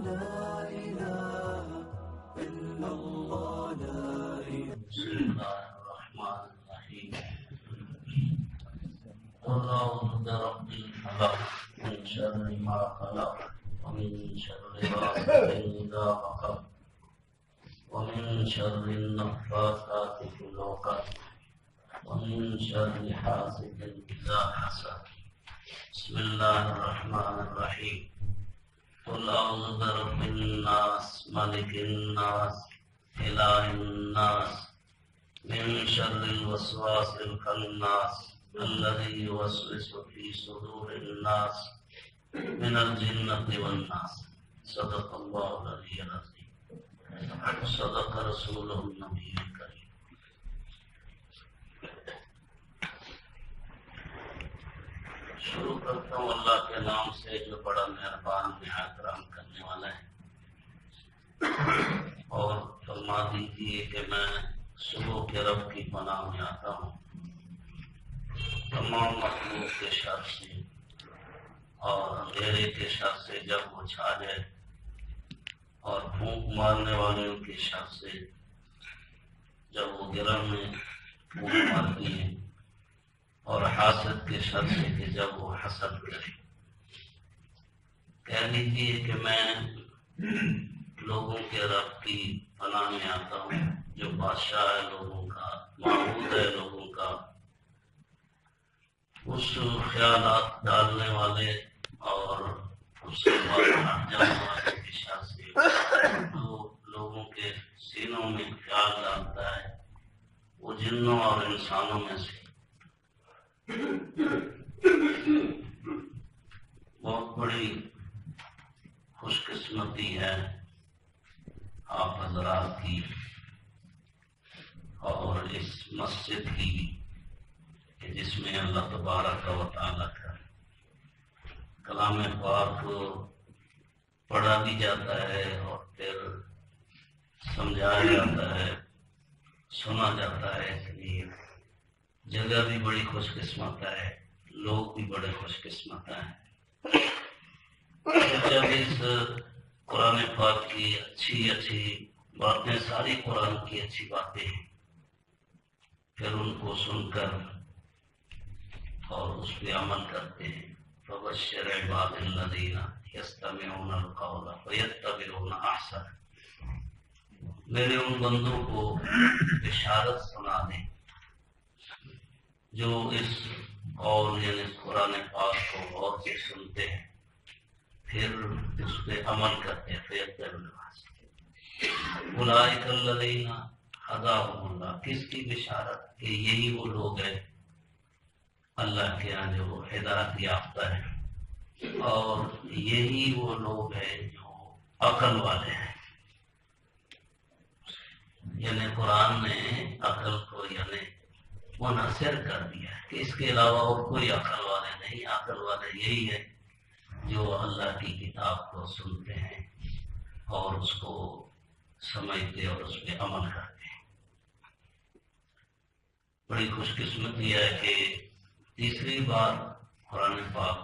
بسم الله الرحمن الرحيم. قل أعوذ برب الفلق من شر ما خلق ومن شر غاسق إذا وقب ومن شر النفاثات في العقد ومن شر حاسد إذا حسد. بسم الله الرحمن الرحيم. قل أعوذ برب الناس ملك الناس إله الناس من شر الوسواس الخناس الذي يوسوس في صدور الناس من الجنة والناس. صدق الله العلي العظيم صدق رسوله النبي الكريم. شروع کرتا ہوں اللہ کے نام سے جو بڑا مہربان نہایت رحم کرنے والا ہے، اور فرما دیجیے کہ میں صبح کے رب کی پناہ میں آتا ہوں تمام مخلوق کے شر سے اور اندھیرے کے شر سے جب وہ چھا جائے، اور پھونک مارنے والوں کے شر سے جب وہ گرہ میں پھونک مارتی ہیں، اور حاسد کے شر سے کہ جب وہ حسد کرے. کہہ لیجیے کہ میں لوگوں کے رب کی پناہ میں آتا ہوں جو بادشاہ ہے لوگوں کا، معبود ہے لوگوں کا، اس خیالات ڈالنے والے اور اس کے بعد ہٹ جانے والے کے شر سے جو لوگوں کے سینوں میں خیال ڈالتا ہے، وہ جنوں اور انسانوں میں سے. بہت بڑی خوش قسمتی ہے آپ حضرات کی اور اس مسجد کی کہ جس میں اللہ تبارک و تعالیٰ کا کلام پاک پڑھا بھی جاتا ہے اور پھر سمجھایا جاتا ہے، سنا جاتا ہے. اس لیے جگہ بھی بڑی خوش قسمت ہے، لوگ بھی بڑے خوش قسمت ہیں. جب اس قرآن پاک کی اچھی باتیں، ساری قرآن کی اچھی باتیں ہیں، پھر ان کو سن کر اور اس پہ عمل کرتے ہیں. فبشر عباد الذین یستمعون القول فیتبعون احسن. میرے ان بندوں کو بشارت سنا دیں جو اس قول یعنی قرآن پاک کو غور سے سنتے ہیں، پھر اس پہ عمل کرتے ہیں. اولئک الذین ہداہم اللہ. کس کی بشارت؟ کہ یہی وہ لوگ ہیں اللہ کے یہاں جو ہدایت یافتہ ہیں، اور یہی وہ لوگ ہیں جو عقل والے ہیں. یعنی قرآن نے عقل کو یعنی منحصر کر دیا ہے کہ اس کے علاوہ اور کوئی عقل والے نہیں. عقل والے یہی ہے جو اللہ کی کتاب کو سنتے ہیں اور اس کو سمجھتے اور اس پہ عمل کرتے ہیں. بڑی خوش قسمتی ہے کہ تیسری بار قرآن پاک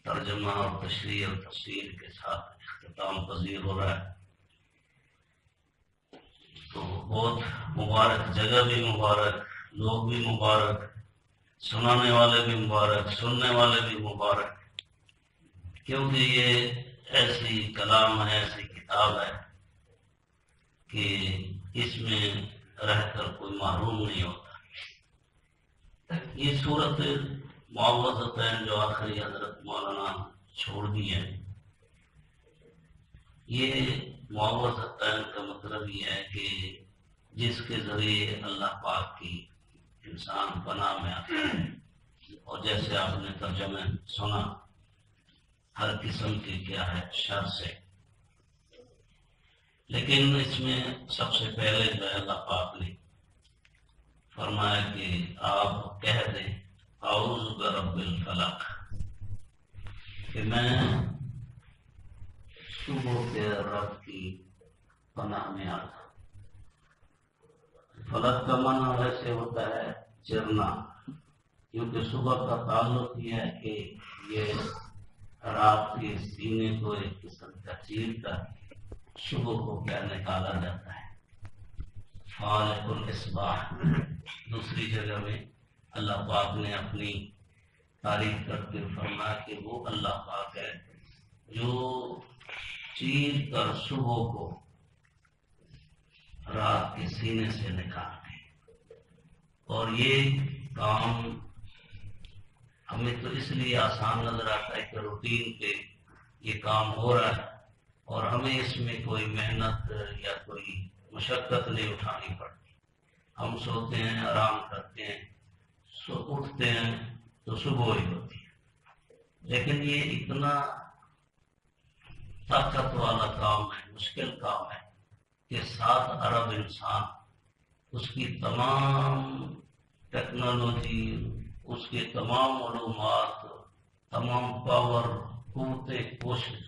ترجمہ اور تشریح اور تفسیر کے ساتھ اختتام پذیر ہو رہا ہے. تو بہت مبارک، جگہ بھی مبارک، لوگ بھی مبارک، سنانے والے بھی مبارک، سننے والے بھی مبارک، کیونکہ یہ ایسی کلام ہے، ایسی کتاب ہے کہ اس میں رہ کر کوئی محروم نہیں ہوتا. یہ صورت معوذتین جو آخری حضرت مولانا چھوڑ دی ہے، یہ معوذتین کا مطلب یہ ہے کہ جس کے ذریعے اللہ پاک کی انسان پناہ میں آتا ہے. اور جیسے آپ نے ترجمہ سنا، ہر قسم کی کیا ہے شر سے. لیکن اس میں سب سے پہلے جو ہے اللہ پاک نے فرمایا کہ آپ کہہ دیں اعوذ برب الفلق، کہ میں صبح کے رب کی پناہ میں آتا. فلک کا معنی ویسے ہوتا ہے چرنا، کیونکہ صبح کا تعلق یہ ہے کہ یہ رات کے سینے کو ایک قسم کا چیر کر صبح کو کیا نکالا جاتا ہے. خالق الاصباح. دوسری جگہ میں اللہ پاک نے اپنی تعریف کرتے فرمایا کہ وہ اللہ پاک ہے جو چیر کر صبح کو رات کے سینے سے نکالتے ہیں. اور یہ کام ہمیں تو اس لیے آسان نظر آتا ہے کہ روٹین پہ یہ کام ہو رہا ہے اور ہمیں اس میں کوئی محنت یا کوئی مشقت نہیں اٹھانی پڑتی. ہم سوتے ہیں، آرام کرتے ہیں، اٹھتے ہیں تو صبح ہی ہوتی ہے. لیکن یہ اتنا طاقت والا کام ہے، مشکل کام ہے کہ 7 ارب انسان، اس کی تمام ٹیکنالوجی، اس کے تمام معلومات، تمام پاور، قوتیں، کوشش،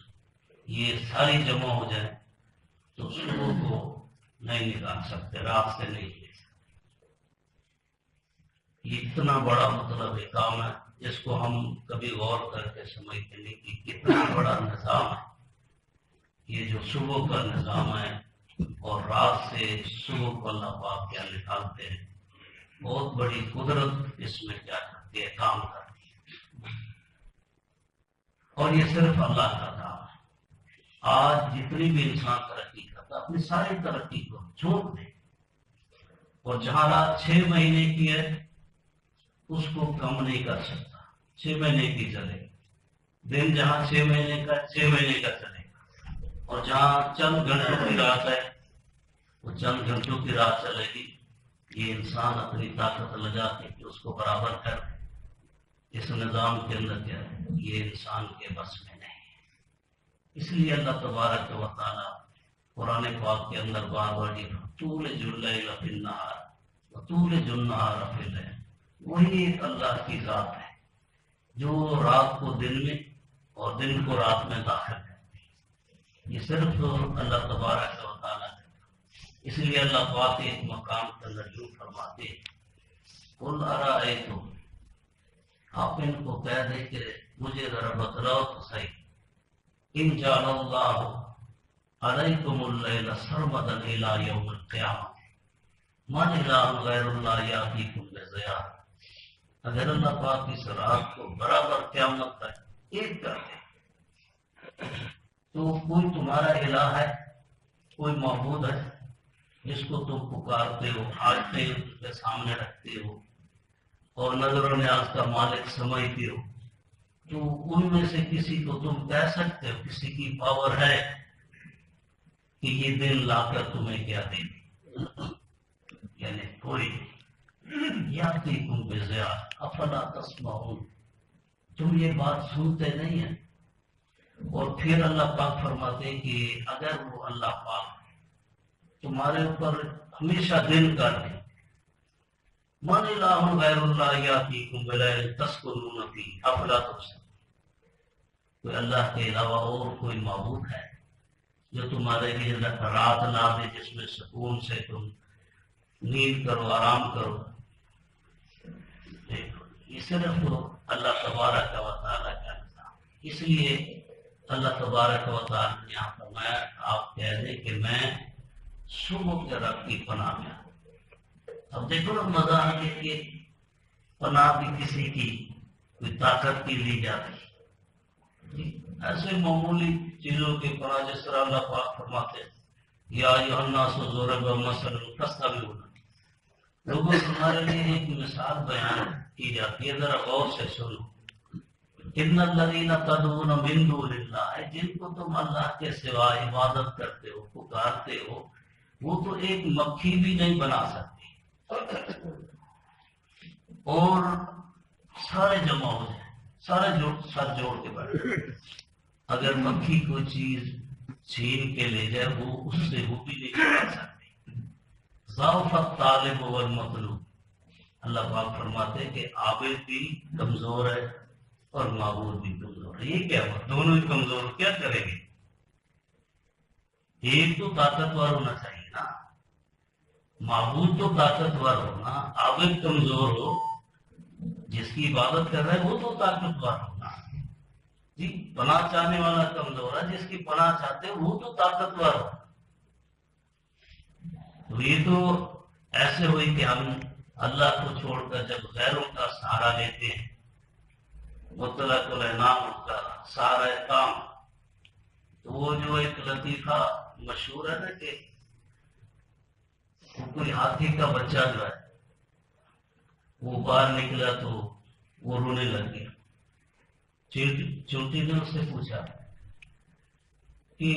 یہ ساری جمع ہو جائے تو صبح کو نہیں نکال سکتے، رات سے نہیں لے سکتے. یہ اتنا بڑا مطلب یہ کام ہے جس کو ہم کبھی غور کر کے سمجھتے نہیں کہ کتنا بڑا نظام ہے یہ جو صبح کا نظام ہے. اور رات سے صبح کو اللہ پاک کیا نکالتے ہیں. بہت بڑی قدرت اس میں کیا کرتی ہے، کام کرتی ہے. اور یہ صرف اللہ کا کام ہے. آج جتنی بھی انسان ترقی کرتا ہے اپنی ساری ترقی کو چھوڑ دے اور جہاں رات 6 مہینے کی ہے اس کو کم نہیں کر سکتا. 6 مہینے کی چلے دن، جہاں 6 مہینے کا 6 مہینے کا چلے گا. اور جہاں چند گھنٹوں کی رات ہے وہ چند گھنٹوں کی رات چلے گی. یہ انسان اپنی طاقت لگا کے کہ اس کو برابر کر دے. اس نظام کے اندر کیا ہے، یہ انسان کے بس میں نہیں ہے. اس لیے اللہ تبارک و تعالیٰ قرآن پاک کے اندر بار بار یہ تولج اللیل فی النہار وتولج النہار فی اللیل. وہی ایک اللہ کی ذات ہے جو رات کو دن میں اور دن کو رات میں داخل کرتی ہے. یہ صرف اللہ تبارک و تعالیٰ. اس لیے اللہ پاک ایک مقام کے اندر یوں فرماتے ہیں، قل ارأیتم، آپ ان کو کہہ دیں کہ مجھے ذرا بتلاؤ تو صحیح، ان جعل اللہ علیکم اللیل سرمدا الی یوم القیامہ من الہ غیر اللہ یاتیکم بضیاء. اگر اللہ پاک اس رات کو برابر قیامت تک ایک کر دے تو کوئی تمہارا الہ ہے، کوئی معبود ہے جس کو تم پکارتے ہو، آجتے ہو، اس کے سامنے رکھتے ہو اور نظر و نیاز کا مالک سمجھتے ہو، تو ان میں سے کسی کو تم کہہ سکتے ہو، کسی کی پاور ہے کہ یہ دن لا کر تمہیں کیا دے دے؟ یعنی کوئی. یاتیکم بضیاء افلا تسمعون، تم یہ بات سنتے نہیں ہیں. اور پھر اللہ پاک فرماتے ہیں کہ اگر وہ اللہ پاک تمہارے اوپر ہمیشہ دن کر دے، من الہ غیر اللہ یاتیکم بلیل تسکنون فیہ افلا تبصرون، کوئی اللہ کے علاوہ اور کوئی معبود ہے جو تمہارے لیے رات لا دے جس میں سکون سے تم نیند کرو، آرام کرو؟ دیکھو یہ صرف اللہ تبارک و تعالیٰ کا نظام. اس لیے اللہ تبارک و تعالیٰ نے یہاں فرمایا آپ کہہ دیں کہ میں صبح کے رب کی پناہ میں. اب دیکھو نا مزہ آنے کے پناہ بھی کسی کی کوئی طاقت کی لی جاتی ہے. ایسے معمولی چیزوں کی پناہ جس طرح اللہ پاک فرماتے ہیں یا ایھا الناس ضرب مثل فاستمعوا. لوگوں تمہارے لیے ایک مثال بیان کی جاتی ہے، ذرا غور سے سنو. ان الذین تدعون من دون اللہ، جن کو تم اللہ کے سوا عبادت کرتے ہو، پکارتے ہو، وہ تو ایک مکھی بھی نہیں بنا سکتی. اور سارے جمع ہو جائیں، سارے سر جوڑ کے بیٹھے، اگر مکھی کوئی چیز چھین کے لے جائے وہ اس سے وہ بھی نہیں بنا سکتی. ضعف الطالب والمطلوب، اللہ پاک فرماتے ہیں کہ عابد بھی کمزور ہے اور معبود بھی کمزور ہے. یہ کیا ہوا؟ دونوں ہی کمزور، کیا کریں گے؟ ایک تو طاقتور ہونا چاہیے نا، معبود تو طاقتور ہونا، عابد کمزور ہو، جس کی عبادت کر رہا ہے وہ تو طاقتور ہونا. جی پناہ چاہنے والا کمزور ہے، جس کی پناہ چاہتے ہیں وہ تو طاقتور ہو. تو یہ تو ایسے ہوئی کہ ہم اللہ کو چھوڑ کر جب غیروں کا سہارا لیتے ہیں، مطلق العنان کا سارا کام. تو وہ جو ایک لطیفہ مشہور ہے نا کہ کوئی ہاتھی کا بچہ جو ہے وہ باہر نکلا تو وہ رونے لگ گیا. چونٹی نے اس سے پوچھا کہ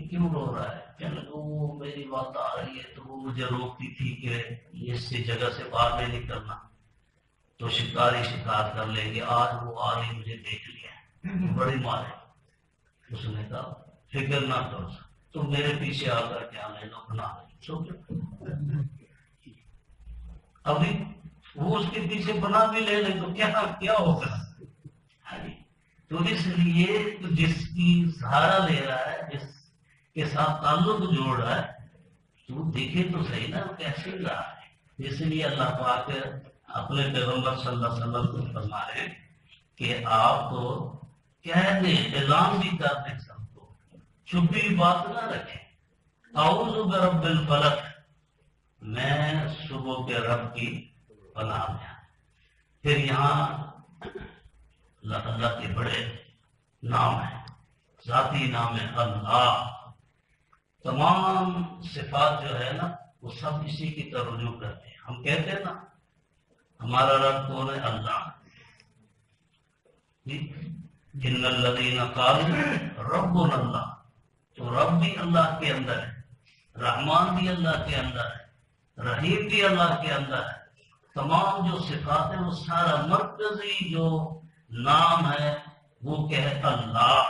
کیوں رو رہا ہے؟ کہنے لگا وہ میری بات آ رہی ہے تو وہ مجھے روکتی تھی کہ اس جگہ سے باہر نہیں نکلنا تو شکاری شکار کر لیں گے. آج وہ آ رہی مجھے دیکھ لیا بڑی مارے. اس نے کہا فکر نہ کرو تم میرے پیچھے آ کر کیا لے لو بنا سو. ابھی وہ اس کے پیچھے بنا بھی لے لیں تو کیا ہوگا؟ تو اس لیے جس کی سہارا لے رہا ہے، جس کے ساتھ تعلق جوڑ رہا ہے، تو دیکھے تو صحیح نا کیسے رہا ہے. اس لیے اللہ پاک اپنے پیغمبر صلی اللہ علیہ وسلم کو فرما رہے ہیں کہ آپ تو کہہ دیں، اعلان بھی کر دیں سب کو، چھپی بات نہ رکھیں. اعوذ برب الفلق، میں صبح کے رب کی پناہ میں. پھر یہاں اللہ کے بڑے نام ہیں، ذاتی نام ہے اللہ. تمام صفات جو ہے نا وہ سب اسی کی طرف رجوع کرتے ہیں. ہم کہتے ہیں نا ہمارا رب کون ہے؟ اللہ. ان الذین قالوا ربنا اللہ، تو رب بھی اللہ کے اندر ہے، رحمان بھی اللہ کے اندر ہے، رحیم بھی اللہ کے اندر ہے. تمام جو صفات ہیں وہ سارا مرکزی جو نام ہے وہ کیا ہے؟ اللہ.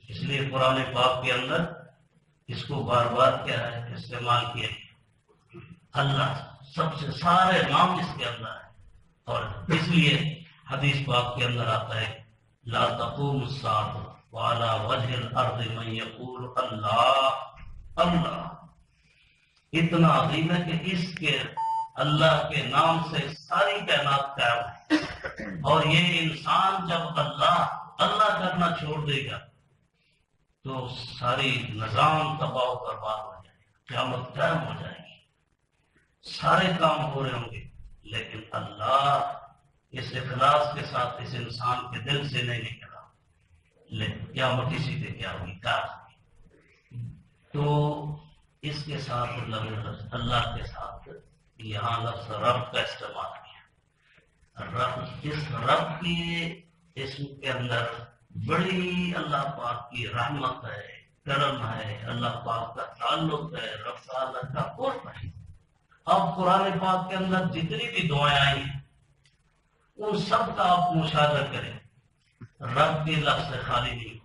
اس لیے قرآن پاک کے اندر اس کو بار بار کیا ہے استعمال کیا گیا. اللہ سب سے سارے نام اس کے اندر ہے. اور اس لیے حدیث پاک کے اندر آتا ہے لا تقوم الساعة وعلى وجه الارض من يقول اللہ اللہ. اتنا عظیم ہے کہ اس کے اللہ کے نام سے ساری کائنات قائم ہے. اور یہ انسان جب اللہ کرنا چھوڑ دے گا تو ساری نظام تباہ و برباد ہو جائے گا، قیامت قائم ہو جائے گی. سارے کام ہو رہے ہوں گے لیکن اللہ اس اخلاص کے ساتھ اس انسان کے دل سے نہیں نکلا، لیکن قیامت اسی پہ کیا ہوگی؟ کیا ہوگی؟ تو اس کے ساتھ اللہ کے ساتھ یہاں لفظ رب کا استعمال کیا. رب، اس رب کی اسم کے اندر بڑی اللہ پاک کی رحمت ہے، کرم ہے، اللہ پاک کا تعلق ہے، رب اللہ کا قرب ہے. اب قرآن پاک کے اندر جتنی بھی دعائیں آئی ہیں ان سب کا آپ مشاہدہ کریں، رب کے لفظ سے خالی نہیں.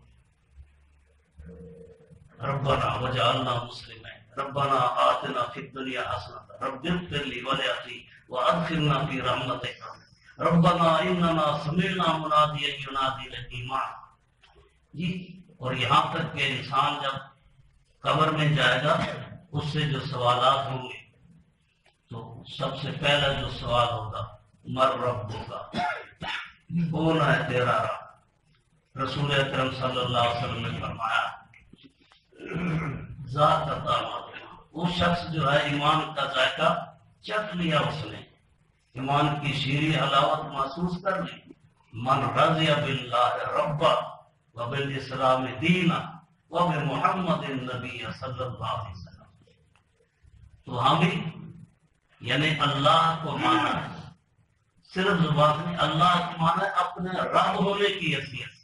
ربنا وجعلنا مسلمین، ربنا آتنا فی الدنیا حسنۃ، رب اغفر لی ولاخی وادخلنا فی رحمتک، ربنا اننا سمعنا منادیا ینادی للایمان. جی اور یہاں تک کہ انسان جب قبر میں جائے گا اس سے جو سوالات ہوں گے تو سب سے پہلا جو سوال ہوگا مر رب ہوگا، کون ہے تیرا رب. رسول اکرم صلی اللہ علیہ وسلم نے فرمایا ذات عطا ماتما، وہ شخص جو ہے ایمان کا ذائقہ چکھ لیا، اس نے ایمان کی شیریں حلاوت محسوس کر لی. من رضی باللہ ربا وبالاسلام دینا وبمحمد النبی صلی اللہ علیہ وسلم. تو ہم بھی یعنی اللہ کو مانا ہے، صرف زبان میں اللہ کو مانا ہے اپنے رب ہونے کی حیثیت سے.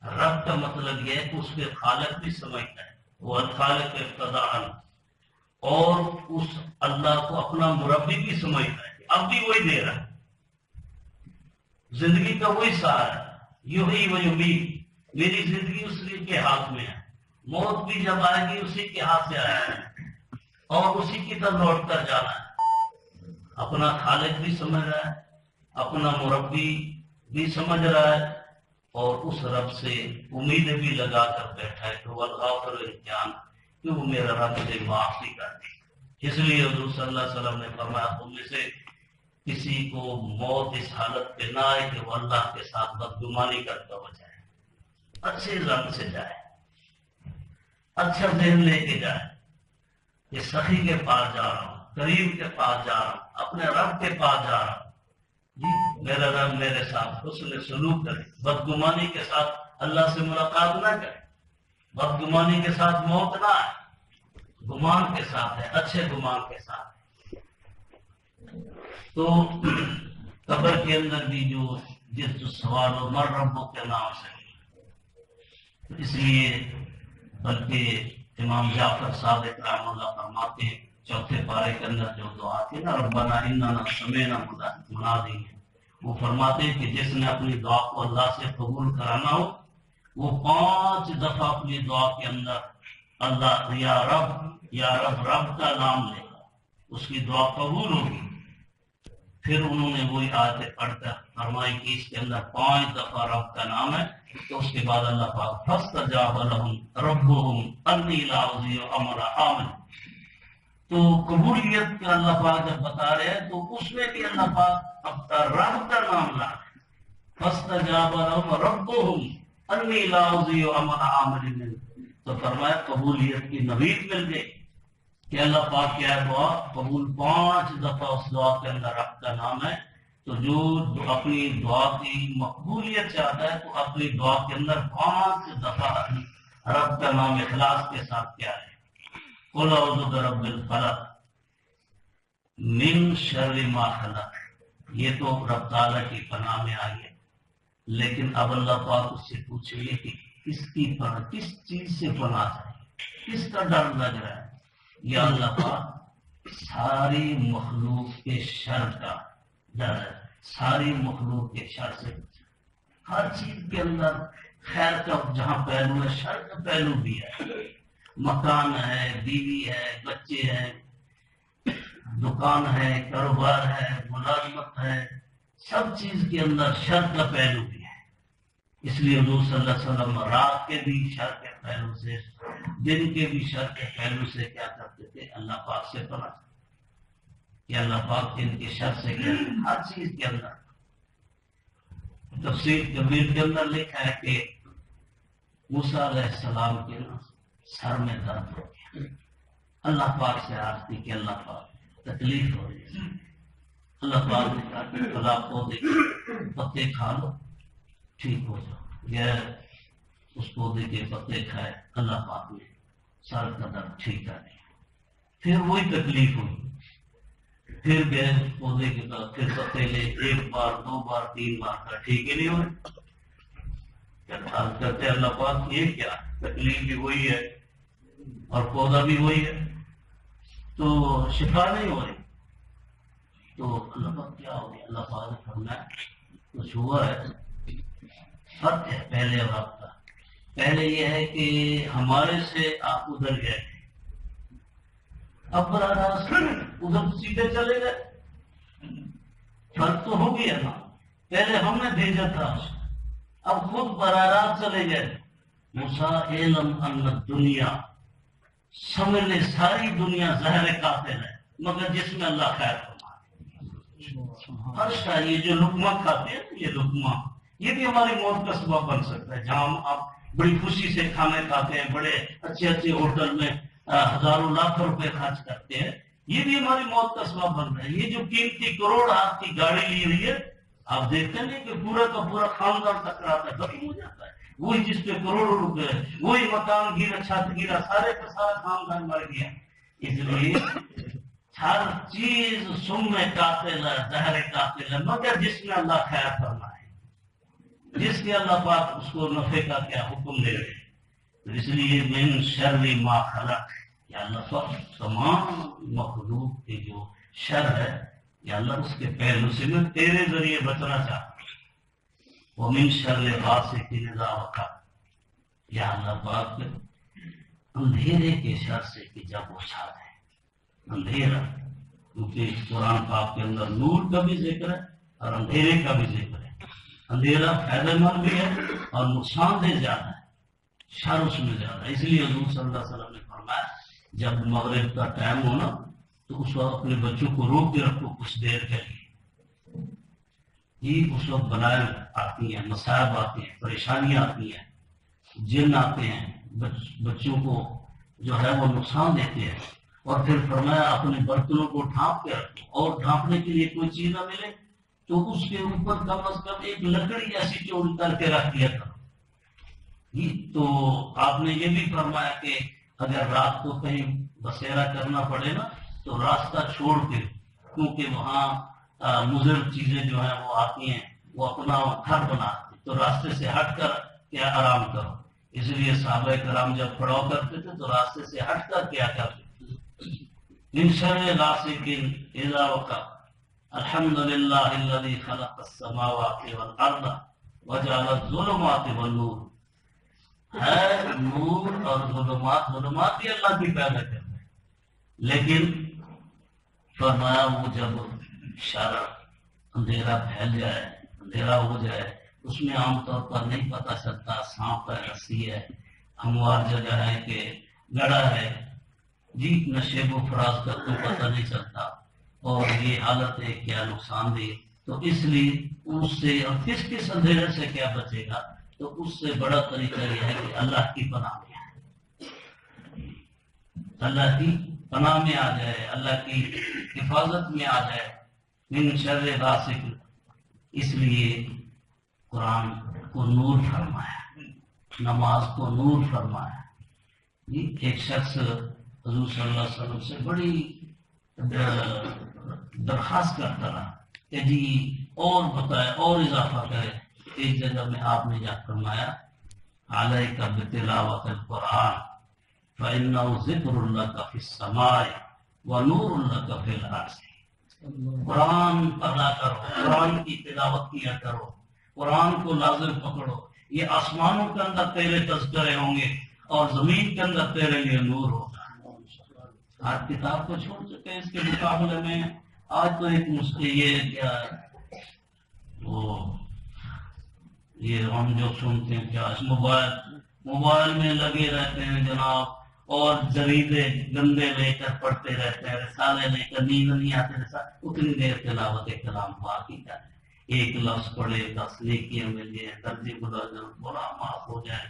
رب کا مطلب یہ ہے کہ اس کے خالق بھی سمجھتا ہے، وہ خالق ابتداء، اور اس اللہ کو اپنا مربی بھی سمجھتا ہے. اب بھی وہی دے رہا ہے، زندگی کا وہی سہارا ہے. یحیی و یمیت، میری زندگی اسی کے ہاتھ میں ہے، موت بھی جب آئے گی اسی کے ہاتھ سے آیا ہے اور اسی کی طرف لوٹ کر جانا ہے. اپنا خالق بھی سمجھ رہا ہے، اپنا مربی بھی سمجھ رہا ہے، اور اس رب سے امیدیں بھی لگا کر بیٹھا ہے کہ وہ الغافر الامتحان، کہ وہ میرا رب مجھے معاف بھی کر دے. اس لیے حضور صلی اللہ علیہ وسلم نے فرمایا تم میں سے کسی کو موت اس حالت پہ نہ آئے کہ وہ اللہ کے ساتھ بدگمانی کرتا ہو جائے. اچھے رنگ سے جائے، اچھا ذہن لے کے جائے کہ سخی کے پاس جا رہا ہوں، کریم کے پاس جا رہا ہوں، اپنے رب کے پاس جا رہا ہوں، جی میرا رب میرے ساتھ حسن سلوک کرے، بدگمانی کے ساتھ اللہ سے ملاقات نہ کرے، بدگمانی کے ساتھ موت نہ آئے، گمان کے ساتھ ہے، اچھے گمان کے ساتھ ہے۔ تو قبر کے اندر بھی جو سوال ہو مر ربوں کے نام سے، اس لیے بلکہ امام جعفر صادق رحمہ اللہ فرماتے ہیں چوتھے پارے کے اندر جو دعا تھی نا ربنا اننا سمعنا منادی، وہ فرماتے ہیں کہ جس نے اپنی دعا کو اللہ سے قبول کرانا ہو وہ 5 دفعہ اپنی دعا کے اندر اللہ یا رب رب کا نام لے گا، اس کی دعا قبول ہوگی۔ پھر انہوں نے وہی آیتیں پڑھ کر فرمائی کہ اس کے اندر 5 دفعہ رب کا نام ہے، تو اس کے بعد اللہ پاک فاستجاب لهم ربهم انی لا اضیع عمل عامل، تو قبولیت کا اللہ پاک جب بتا رہے ہیں تو اس میں بھی اللہ پاک اب رب کا نام لا رہے ہیں، فاستجاب لهم ربهم انی لا اضیع عمل عامل، تو فرمایا قبولیت کی نوید مل گئی کہ اللہ پاک کیا دعا قبول 5 دفعہ اس دعا کے اندر رب کا نام ہے، تو جو اپنی دعا کی مقبولیت چاہتا ہے تو اپنی دعا کے اندر 5 دفعہ رب کا نام اخلاص کے ساتھ کیا ہے، قل اعوذ برب الفلق من شر ما خلق، یہ تو رب تعالیٰ کی پناہ میں آئی ہے، لیکن اب اللہ پاک اس سے پوچھے کہ کس چیز سے پناہ چاہیے، کس کا ڈر لگ رہا ہے، یا اللہ پاک ساری مخلوق کے شر کا ڈر ہے، ساری مخلوق کے شر سے ہر چیز کے اندر خیر کا جہاں پہلو ہے شر کا پہلو بھی ہے، مکان ہے، بیوی ہے، بچے ہیں، دکان ہے، کاروبار ہے، ملازمت ہے، سب چیز کے اندر شر کا پہلو بھی ہے۔ اس لیے حضور صلی اللہ علیہ وسلم رات کے بھی شر کے پہلو سے دن کے بھی شر کے پہلو سے کیا کرتے تھے، اللہ پاک سے پناہ کہ اللہ پاک ان کے شر سے کیا، ہر چیز کے اندر۔ تفسیر کبیر کے اندر لکھا ہے کہ موسیٰ علیہ السلام کے سر میں درد ہو گیا، اللہ پاک سے عرض کی کہ اللہ پاک تکلیف ہو رہی ہے، اللہ پاک نے کہا کہ فلاں پودے کے پتے کھا لو ٹھیک ہو جاؤ، غیر اس پودے کے پتے کھائے، اللہ پاک نے سر کا درد ٹھیک کر دیا۔ پھر وہی تکلیف ہوئی، پھر گئے پودے کے بعد پھر پتے لے، 1 بار 2 بار 3 بار کا ٹھیک ہی نہیں ہوئے، کرتے اللہ پاک یہ کیا، تکلیف بھی وہی ہے اور پودا بھی وہی ہے تو شفا نہیں ہو رہی، تو اللہ پاک کیا ہو گیا، اللہ پاک نے فرمایا کچھ ہوا ہے، فرق ہے پہلے اور اب کا۔ پہلے یہ ہے کہ ہمارے سے آپ ادھر گئے تھے، اب براہ راست ادھر سیدھے چلے گئے، فرق تو ہو گیا نا، پہلے ہم نے بھیجا تھا، اب خود براہ راست چلے گئے۔ موسیٰ علم ان الدنیا، سمجھ لے ساری دنیا زہر قاتل ہے مگر جس میں اللہ خیر فرمائے، فرش کا یہ جو لقمہ کھاتے ہیں، یہ لقمہ یہ بھی ہماری موت کا سبب بن سکتا ہے، جہاں آپ بڑی خوشی سے کھانے کھاتے ہیں، بڑے اچھے اچھے ہوٹل میں ہزاروں لاکھوں روپے خرچ کرتے ہیں، یہ بھی ہماری موت کا سبب بن رہا ہے۔ یہ جو قیمتی کروڑ ہاتھ کی گاڑی لی ہوئی ہے، آپ دیکھتے نہیں کہ پورا کا پورا خاندان ٹکراتا ہے، ختم ہو جاتا ہے، وہی جس پہ کروڑوں روپے، وہی مکان گرا، چھت گرا، سارے کا سارا خاندان مر گیا۔ اس لیے ہر چیز سم قاتل ہے، زہر قاتل ہے مگر جس میں اللہ خیر فرمائے، جس کے اللہ پاک اس کو نفع کا کیا حکم دے رہے، تو اس لیے من شر ما خلق، یا اللہ پاک تمام مخلوق کے جو شر ہے یا اللہ اس کے پہلو سے میں تیرے ذریعے بچنا چاہتا ہوں، ومن شر غاسق اذا وقب، یا اللہ پاک اندھیرے کے شر سے کہ جب وہ چھا جائے، اندھیرا کیونکہ قرآن پاک کے اندر نور کا بھی ذکر ہے اور اندھیرے کا بھی ذکر ہے، اندھیرا فائدہ مند بھی ہے اور نقصان دہ زیادہ ہے، شر اس میں زیادہ ہے۔ اس لیے حضور صلی اللہ علیہ وسلم نے فرمایا جب مغرب کا ٹائم ہونا تو اس وقت اپنے بچوں کو روک کے رکھو کچھ دیر کے لیے، یہ اس وقت بلائیں آتی ہیں، مصائب آتی ہیں، پریشانیاں آتی ہیں، جن آتے ہیں بچوں کو جو ہے وہ نقصان دیتے ہیں، اور پھر فرمایا اپنے برتنوں کو ڈھانپ کے رکھو، اور ڈھانپنے کے لیے کوئی چیز نہ ملے تو اس کے اوپر کم از کم ایک لکڑی ایسی چوڑی کر کے رکھ دیا کرو۔ تو آپ نے یہ بھی فرمایا کہ اگر رات کو کہیں بسیرا کرنا پڑے نا تو راستہ چھوڑ کے، کیونکہ وہاں مضر چیزیں جو ہیں وہ آتی ہیں، وہ اپنا گھر بناتے، تو راستے سے ہٹ کر کیا آرام کرو۔ اس لیے صحابہ کرام جب پڑاؤ کرتے تھے تو راستے سے ہٹ کر کیا کرتے تھے۔ من شر غاسق اذا وقب، الحمد للہ الذی خلق السماوات والارض وجعل الظلمات والنور۔ ہے نور اور ظلمات، ظلمات بھی اللہ کی پیدا کرتے ہیں، لیکن فرمایا وہ جب شر اندھیرا پھیل جائے، اندھیرا ہو جائے، اس میں عام طور پر نہیں پتہ چلتا سانپ ہے، رسی ہے، ہموار جگہ ہے کہ گڑھا ہے، جی نشیب و فراز کا تو پتہ نہیں چلتا، اور یہ حالت ہے کیا نقصان دہ۔ تو اس لیے اس سے، اور کس اندھیرے سے کیا بچے گا، تو اس سے بڑا طریقہ یہ ہے کہ اللہ کی پناہ میں آئے، اللہ کی پناہ میں آ جائے، اللہ کی حفاظت میں آ جائے۔ من شر غاسق، اس لیے قرآن کو نور فرمایا، نماز کو نور فرمایا۔ ایک شخص حضور صلی اللہ علیہ وسلم سے بڑی درخواست کرتا رہا کہ جی اور بتائے، اور اضافہ کرے۔ ایک جگہ میں آپ نے جا فرمایا علیک بتلاوت القرآن فإنہ ذکر لک فی السماء ونور لک فی الارض۔ قرآن پڑھا کرو، قرآن کی تلاوت کیا کرو، قرآن کو لازم پکڑو، یہ آسمانوں کے اندر تیرے تذکرے ہوں گے اور زمین کے اندر تیرے لیے نور ہوگا۔ آج کتاب کو چھوڑ چکے ہیں، اس کے مقابلے میں آج تو ایک یہ کیا ہے، وہ یہ ہم جو سنتے ہیں کیا موبائل میں لگے رہتے ہیں جناب، اور جریدے گندے لے کر پڑھتے رہتے ہیں، رسالے لے کر، نیند نہیں آتے، اتنی دیر تلاوت کلام پاک ہی کریں، ایک لفظ پڑھے 10 نیکیاں مل جائیں، درجے برا معاف ہو جائے۔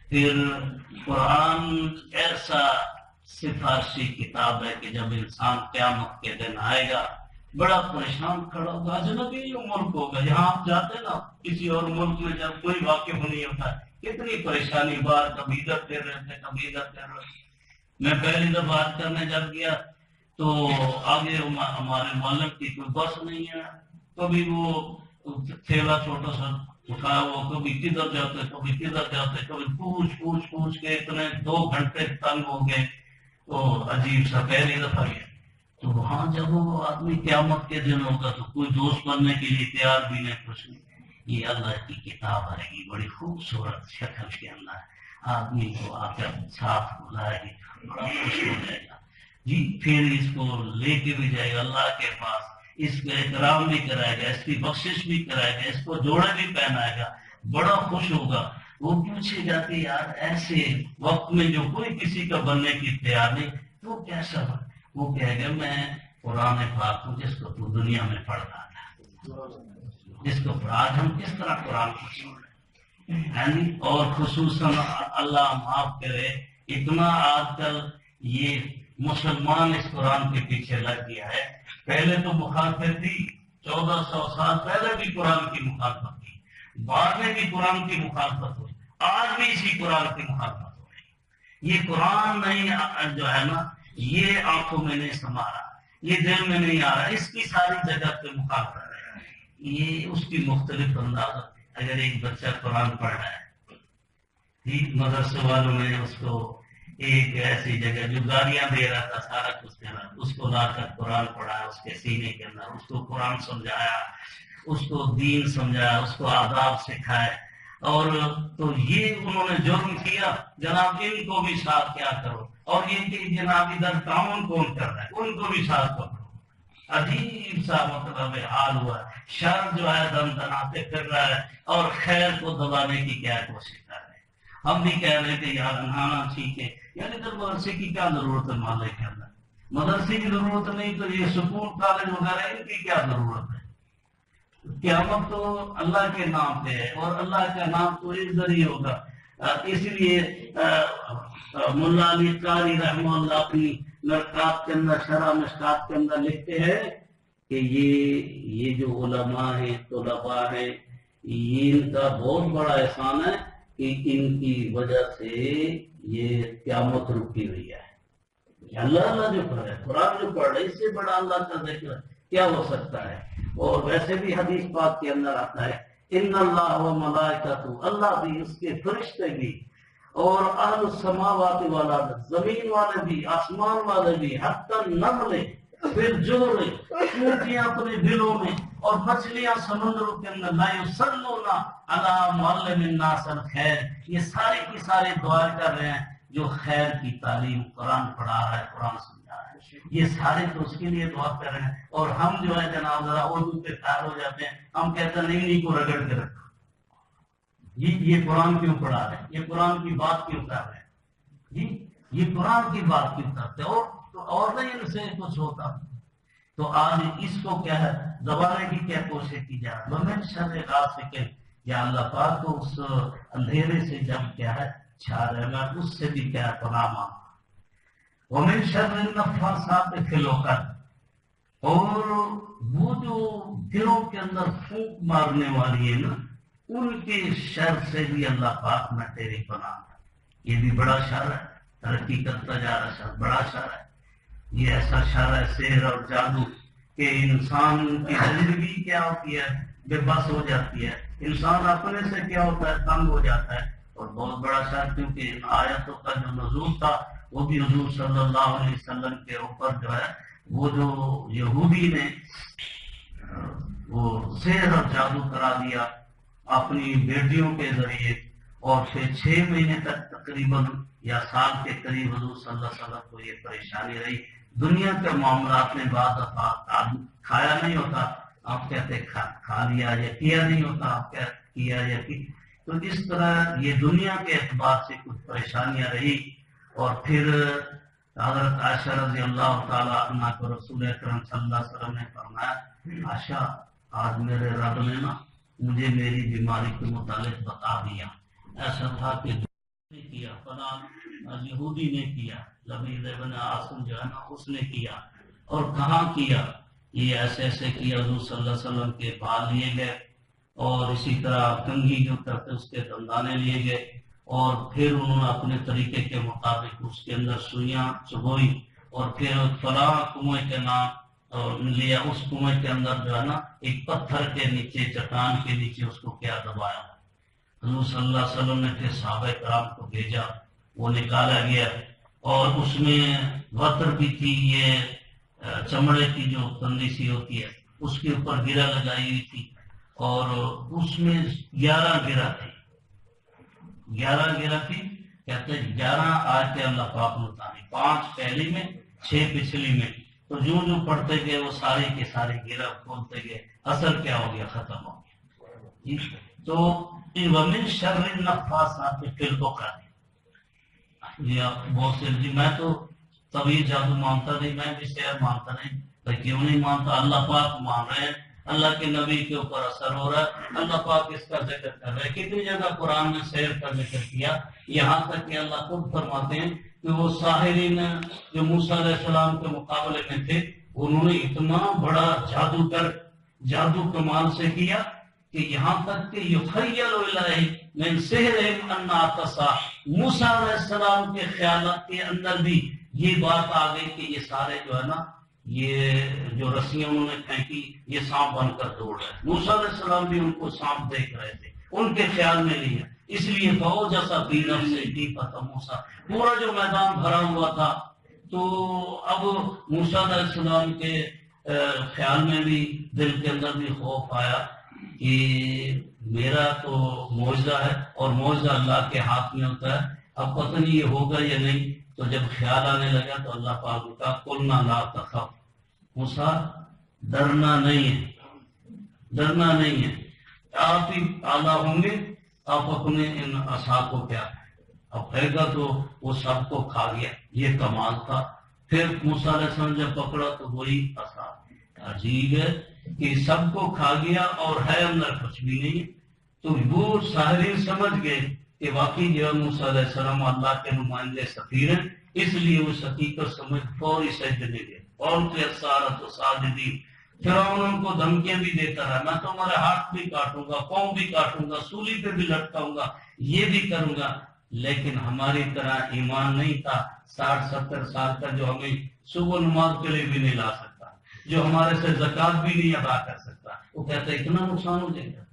پھر قرآن ایسا سفارشی کتاب ہے کہ جب انسان قیامت کے دن آئے گا بڑا پریشان کھڑا ہوگا۔ اجنبی ملک ہوگا، یہاں آپ جاتے نا کسی اور ملک میں، جب کوئی واقعہ نہیں ہوتا کتنی پریشانی، بار کبھی ادھر پھر رہتے، کبھی ادھر پھر رہتے۔ میں پہلی دفعہ بات کرنے جب گیا تو آگے ہمارے معلم کی کوئی بس نہیں ہے، کبھی وہ تھیلا چھوٹا سا اٹھایا وہ کبھی کدھر جاتے، کبھی کدھر جاتے، کبھی پوچھ کے اتنے 2 گھنٹے تنگ ہو گئے۔ تو عجیب سا پہلی دفعہ گیا تو وہاں جب وہ آدمی قیامت کے دن ہوگا تو کوئی دوست بننے کے لیے تیار بھی نہیں، کچھ نہیں۔ یہ اللہ کی کتاب آئے گی بڑی خوبصورت شکل کے اندر، آدمی کو آ کر ساتھ بلائے گی، بڑا خوش ہو جائے گا جی۔ پھر اس کو لے کے بھی جائے گا اللہ کے پاس، اس کا احترام بھی کرائے گا، اس کی بخشش بھی کرائے گا، اس کو جوڑے بھی پہنائے گا، بڑا خوش ہوگا۔ وہ پوچھے گا کہ یار ایسے وقت میں جو کوئی کسی کا بننے کی تیار نہیں، تو کیسا بن؟ وہ کہے گا میں قرآن پاک ہوں جس کو تو دنیا میں پڑھتا تھا، جس کو آج ہم کس طرح قرآن کو سن رہے ہیں، اور خصوصاً اللہ معاف کرے اتنا آج کل یہ مسلمان اس قرآن کے پیچھے لگ گیا ہے۔ پہلے تو مخالفت تھی، 1400 سال پہلے بھی قرآن کی مخالفت تھی، بعد میں بھی قرآن کی مخالفت ہوئی، آج بھی اسی قرآن کی مخالفت ہو رہی۔ یہ قرآن نہیں جو ہے نا، یہ آنکھوں میں نہیں سما رہا، یہ دل میں نہیں آ رہا، اس کی ساری جگہ پہ مخالفت ہے۔ یہ اس کی مختلف انداز، اگر ایک بچہ قرآن پڑھ رہا ہے، مدرسے والوں نے اس کو ایک ایسی جگہ جو گالیاں دے رہا تھا سارا کچھ کہنا، اس کو لا کر قرآن پڑھایا اس کے سینے کے اندر، اس کو قرآن سمجھایا، اس کو دین سمجھایا، اس کو آداب سکھائے، اور تو یہ انہوں نے جرم کیا، جناب ان کو بھی ساتھ کیا کرو، اور یہ کہ جناب ادھر تعاون کون کر رہا ہے، ان کو بھی ساتھ پکڑو۔ عجیب سا مطلب حال ہوا، شر جو ہے دم دناتے پھر رہا ہے اور خیر کو دبانے کی کیا کوشش کر رہے ہیں۔ ہم بھی کہہ رہے تھے یار نہانا ٹھیک ہے، یعنی ادھر مدرسے کی کیا ضرورت ہے، محلے کے اندر مدرسے کی ضرورت نہیں تو یہ سکول کالج وغیرہ ان کی کیا ضرورت ہے؟ قیامت تو اللہ کے نام پہ ہے، اور اللہ کا نام تو ایک ذریعہ ہوگا۔ اس لیے ملا علی قاری رحمہ اللہ اپنی مرکات کے اندر شرح مشکات کے اندر لکھتے ہیں کہ یہ جو علماء ہیں طلباء ہیں ان کا بہت بڑا احسان ہے کہ ان کی وجہ سے یہ قیامت رکی ہوئی ہے. اللہ جو پڑھ رہا ہے قرآن جو پڑھ رہا ہے اس سے بڑا اللہ کا ذکر کیا ہو سکتا ہے. اور ویسے بھی حدیث پاک کے اندر آتا ہے ان اللہ و ملائکۃ اللہ بھی اس کے فرشتے بھی اور اہل السماوات والا زمین والے بھی آسمان والے بھی حتی النمل پھر جوڑے چونٹیاں اپنے دلوں میں اور مچھلیاں سمندروں کے اندر لا یصلون علی معلم الناس الخیر یہ سارے کی سارے دعائیں کر رہے ہیں جو خیر کی تعلیم قرآن پڑھا رہا ہے قرآن سمجھا رہا ہے یہ سارے تو اس کے لیے دعا کر رہے ہیں. اور ہم جو ہے جناب ذرا اردو پہ کار ہو جاتے ہیں ہم کہتے ہیں نہیں کو رگڑ کے رکھا یہ قرآن کیوں پڑھا رہے ہیں یہ قرآن کی بات کیوں کر رہے ہیں جی یہ قرآن کی بات کیوں کرتے اور نہیں ان سے کچھ ہوتا. تو آج اس کو کیا ہے دبانے کی کیا کوشش کی جا رہی ہے میں شر غاسق یا اللہ پاک کو اس اندھیرے سے جب کیا ہے چھا رہے میں اس سے بھی کیا پناہ مانگا. ومن شر النفاثات فی العقد اور وہ جو دلوں کے اندر پھونک مارنے والی ہے نا ان کے شر سے بھی اللہ پاک میں تیری پناہ. یہ بھی بڑا شر ہے ترقی کرتا جا رہا شر بڑا شر ہے. یہ ایسا شر ہے سحر اور جادو کہ انسان کی زندگی کیا ہوتی ہے بے بس ہو جاتی ہے. انسان اپنے سے کیا ہوتا ہے تنگ ہو جاتا ہے. اور بہت بڑا شر کیونکہ ان آیتوں کا جو نزول تھا وہ بھی حضور صلی اللہ علیہ وسلم کے اوپر جو ہے وہ جو یہودی نے وہ سحر اور جادو کرا دیا اپنی بیٹیوں کے ذریعے اور پھر 6 مہینے تک تقریباً یا سال کے قریب حضور صلی اللہ علیہ وسلم کو یہ پریشانی رہی. دنیا کے معاملات میں بعد کھایا نہیں ہوتا آپ کہتے کھا لیا یا کیا نہیں ہوتا آپ کیا یا کی. تو اس طرح یہ دنیا کے اعتبار سے کچھ پریشانیاں رہی. اور پھر حضرت عائشہ رضی اللہ تعالیٰ عنہ کو رسول اکرم صلی اللہ علیہ وسلم نے فرمایا عائشہ آج میرے رب نے نا مجھے میری بیماری کے متعلق بتا دیا. ایسا تھا کہ نے کیا فلاں یہودی نے کیا لبید ابن عاصم جو ہے نا اس نے کیا اور کہاں کیا یہ ایسے ایسے کیا حضور صلی اللہ علیہ وسلم کے بال لیے گئے اور اسی طرح کنگھی جو کرتے اس کے دندانے لیے گئے اور پھر انہوں نے اپنے طریقے کے مطابق اس کے اندر سوئیاں چبوئی اور پھر فلاں کنویں کے نام لیا اس کنویں کے اندر جو ہے نا ایک پتھر کے نیچے چٹان کے نیچے اس کو کیا دبایا. حضور صلی اللہ علیہ وسلم نے پھر صحابہ کرام کو بھیجا وہ نکالا گیا اور اس میں وتر بھی تھی یہ چمڑے کی جو پنی سی ہوتی ہے اس کے اوپر گرہ لگائی ہوئی تھی اور اس میں 11 گرہ تھی 11 گرہ تھی کہتے 11 آیتیں اللہ پاک نے اتاری 5 پہلی میں 6 پچھلی میں. تو جو جو پڑھتے گئے وہ سارے کے سارے گرہ کھولتے گئے اثر کیا ہو گیا ختم ہو گیا. تو ومن شر النفاثات فی العقد یہ بہت سے جی میں تو طویل جادو مانتا نہیں میں بھی سحر مانتا نہیں تو کیوں نہیں مانتا اللہ پاک مان رہے ہیں اللہ کے نبی کے اوپر اثر ہو رہا ہے اللہ پاک اس کا ذکر کر رہے ہیں. کتنی جگہ قرآن میں سحر کا ذکر کیا یہاں تک کہ اللہ خود فرماتے ہیں کہ وہ ساحرین جو موسیٰ علیہ السلام کے مقابلے میں تھے انہوں نے اتنا بڑا جادو کمال سے کیا کہ یہاں تک کہ یخیل الیہ من سحرہم انہا تسعی موسیٰ علیہ السلام کے خیالات کے اندر بھی یہ بات آ گئی کہ یہ سارے جو ہے نا یہ جو رسیاں انہوں نے پھینکی یہ سانپ بن کر دوڑ رہے ہیں. موسیٰ علیہ السلام بھی ان کو سانپ دیکھ رہے تھے ان کے خیال میں نہیں ہے اس لیے بہت جیسا بی نفس سے ڈی پتا موسیٰ پورا جو میدان بھرا ہوا تھا. تو اب موسیٰ علیہ السلام کے خیال میں بھی دل کے اندر بھی خوف آیا کہ میرا تو معجزہ ہے اور معجزہ اللہ کے ہاتھ میں ہوتا ہے اب پتہ نہیں یہ ہوگا یا نہیں. تو جب خیال آنے لگا تو اللہ پاک نے کہا قلنا لا تخف موسیٰ ڈرنا نہیں ہے آپ ہی اعلیٰ ہوں گے آپ اپنے ان عصا کو کیا اب پھینکا تو وہ سب کو کھا گیا یہ کمال تھا. پھر موسیٰ علیہ السلام جب پکڑا تو وہی عصا عجیب ہے کہ سب کو کھا گیا اور ہے اندر کچھ بھی نہیں. تو وہ ساحرین سمجھ گئے کہ واقعی جو موسیٰ علیہ السلام اللہ کے نمائندے سفیر ہیں، اس لیے وہ حقیقت سمجھ فوری سجدے گئے اور سارت و ساجدین۔ فرعون ان کو دھمکیاں بھی دیتا رہا، میں تمہارے ہاتھ بھی کاٹوں گا، پاؤں بھی کاٹوں گا، سولی پہ بھی لٹکاؤں گا، یہ بھی کروں گا، لیکن ہماری طرح ایمان نہیں تھا 60-70 سال کا، جو ہمیں صبح نماز کے لیے بھی نہیں لا سکتا، جو ہمارے سے زکوٰۃ بھی نہیں ادا کر سکتا۔ وہ کہتا ہے اتنا نقصان ہو جائے گا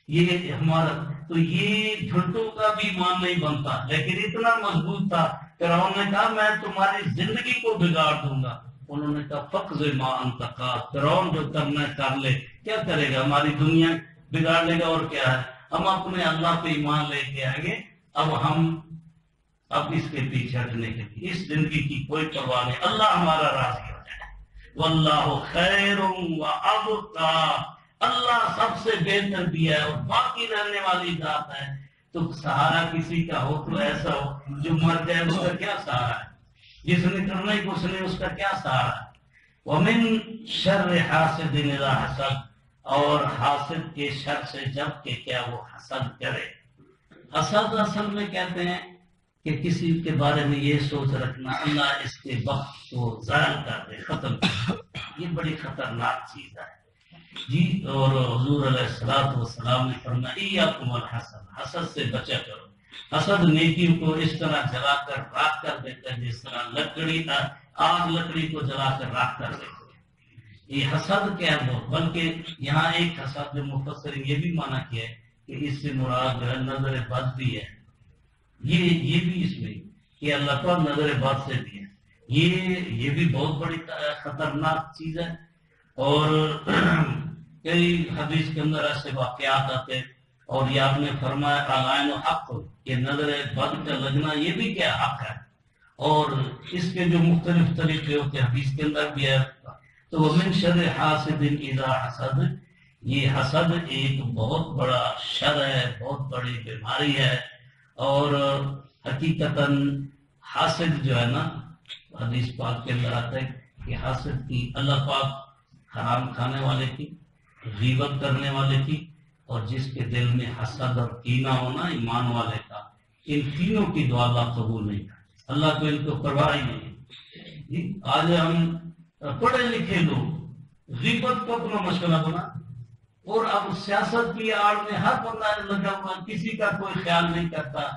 یہ ہمارا، تو یہ جھنٹوں کا بھی ایمان نہیں بنتا، لیکن اتنا مضبوط تھا۔ فرعون نے کہا میں تمہاری زندگی کو بگاڑ دوں گا، انہوں نے کہا فقض ما انت قاض، فرعون جو کرنا ہے کر لے، کیا کرے گا، ہماری دنیا بگاڑ لے گا اور کیا ہے، ہم اپنے اللہ پہ ایمان لے کے آئیں گے، اب اس کے پیچھے ہٹنے کے لیے اس زندگی کی کوئی پرواہ نہیں، اللہ ہمارا راضی ہو جائے۔ واللہ خیر وابقی، اللہ سب سے بہتر بھی ہے اور باقی رہنے والی ذات ہے۔ تو سہارا کسی کا ہو تو ایسا ہو جو مر جائے، اس کا کیا سہارا ہے، جس نے کرنا ہی کچھ نہیں اس کا کیا سہارا ہے۔ ومن شر حاسد اذا حسد، اور حاسد کے شر سے جب کہ کیا وہ حسد کرے۔ حسد اصل میں کہتے ہیں کہ کسی کے بارے میں یہ سوچ رکھنا اللہ اس کے وقت کو ضائع کر دے، ختم کر دے، یہ بڑی خطرناک چیز ہے جی۔ اور حضور علیہ السلام نے فرمایا ایاکم الحسد، حسد سے بچا کرو۔ حسد نیکیوں کو اس طرح جلا کر راکھ کر دیتا ہے جس طرح آگ لکڑی کو جلا کر راکھ کر دیتا ہے۔ یہ حسد کیا ہے، بلکہ یہاں ایک حسد جو مفسرین یہ بھی مانا کیا ہے کہ اس سے مراد جو ہے نظر بد بھی ہے، یہ بھی اس میں کہ اللہ پر نظر بد سے بھی ہے، یہ بھی بہت بڑی خطرناک چیز ہے۔ اور کئی حدیث کے اندر ایسے واقعات آتے، اور یہ آپ نے فرمایا العین حق، یہ نظر بد کا لگنا یہ بھی کیا حق ہے، اور اس کے جو مختلف طریقے ہوتے ہیں حدیث کے اندر بھی ہے۔ تو ومن شر حاسد اذا حسد، یہ حسد ایک بہت بڑا شر ہے، بہت بڑی بیماری ہے، اور حقیقتاً حاسد جو ہے نا، حدیث پاک کے اندر آتا ہے کہ حاسد کی اللہ پاک حرام کھانے والے کی، غیبت کرنے والے کی، اور جس کے دل میں حسد اور کینہ ہونا ایمان والے کا، ان تینوں کی دعا اللہ قبول نہیں کرتا، اللہ کو ان کو پرواہ ہی نہیں۔ آج ہم پڑھے لکھے لوگ غیبت کو اپنا مشغلہ بنا، اور اب سیاست کی آڑ میں ہر بندہ لگا ہوا، کسی کا کوئی خیال نہیں کرتا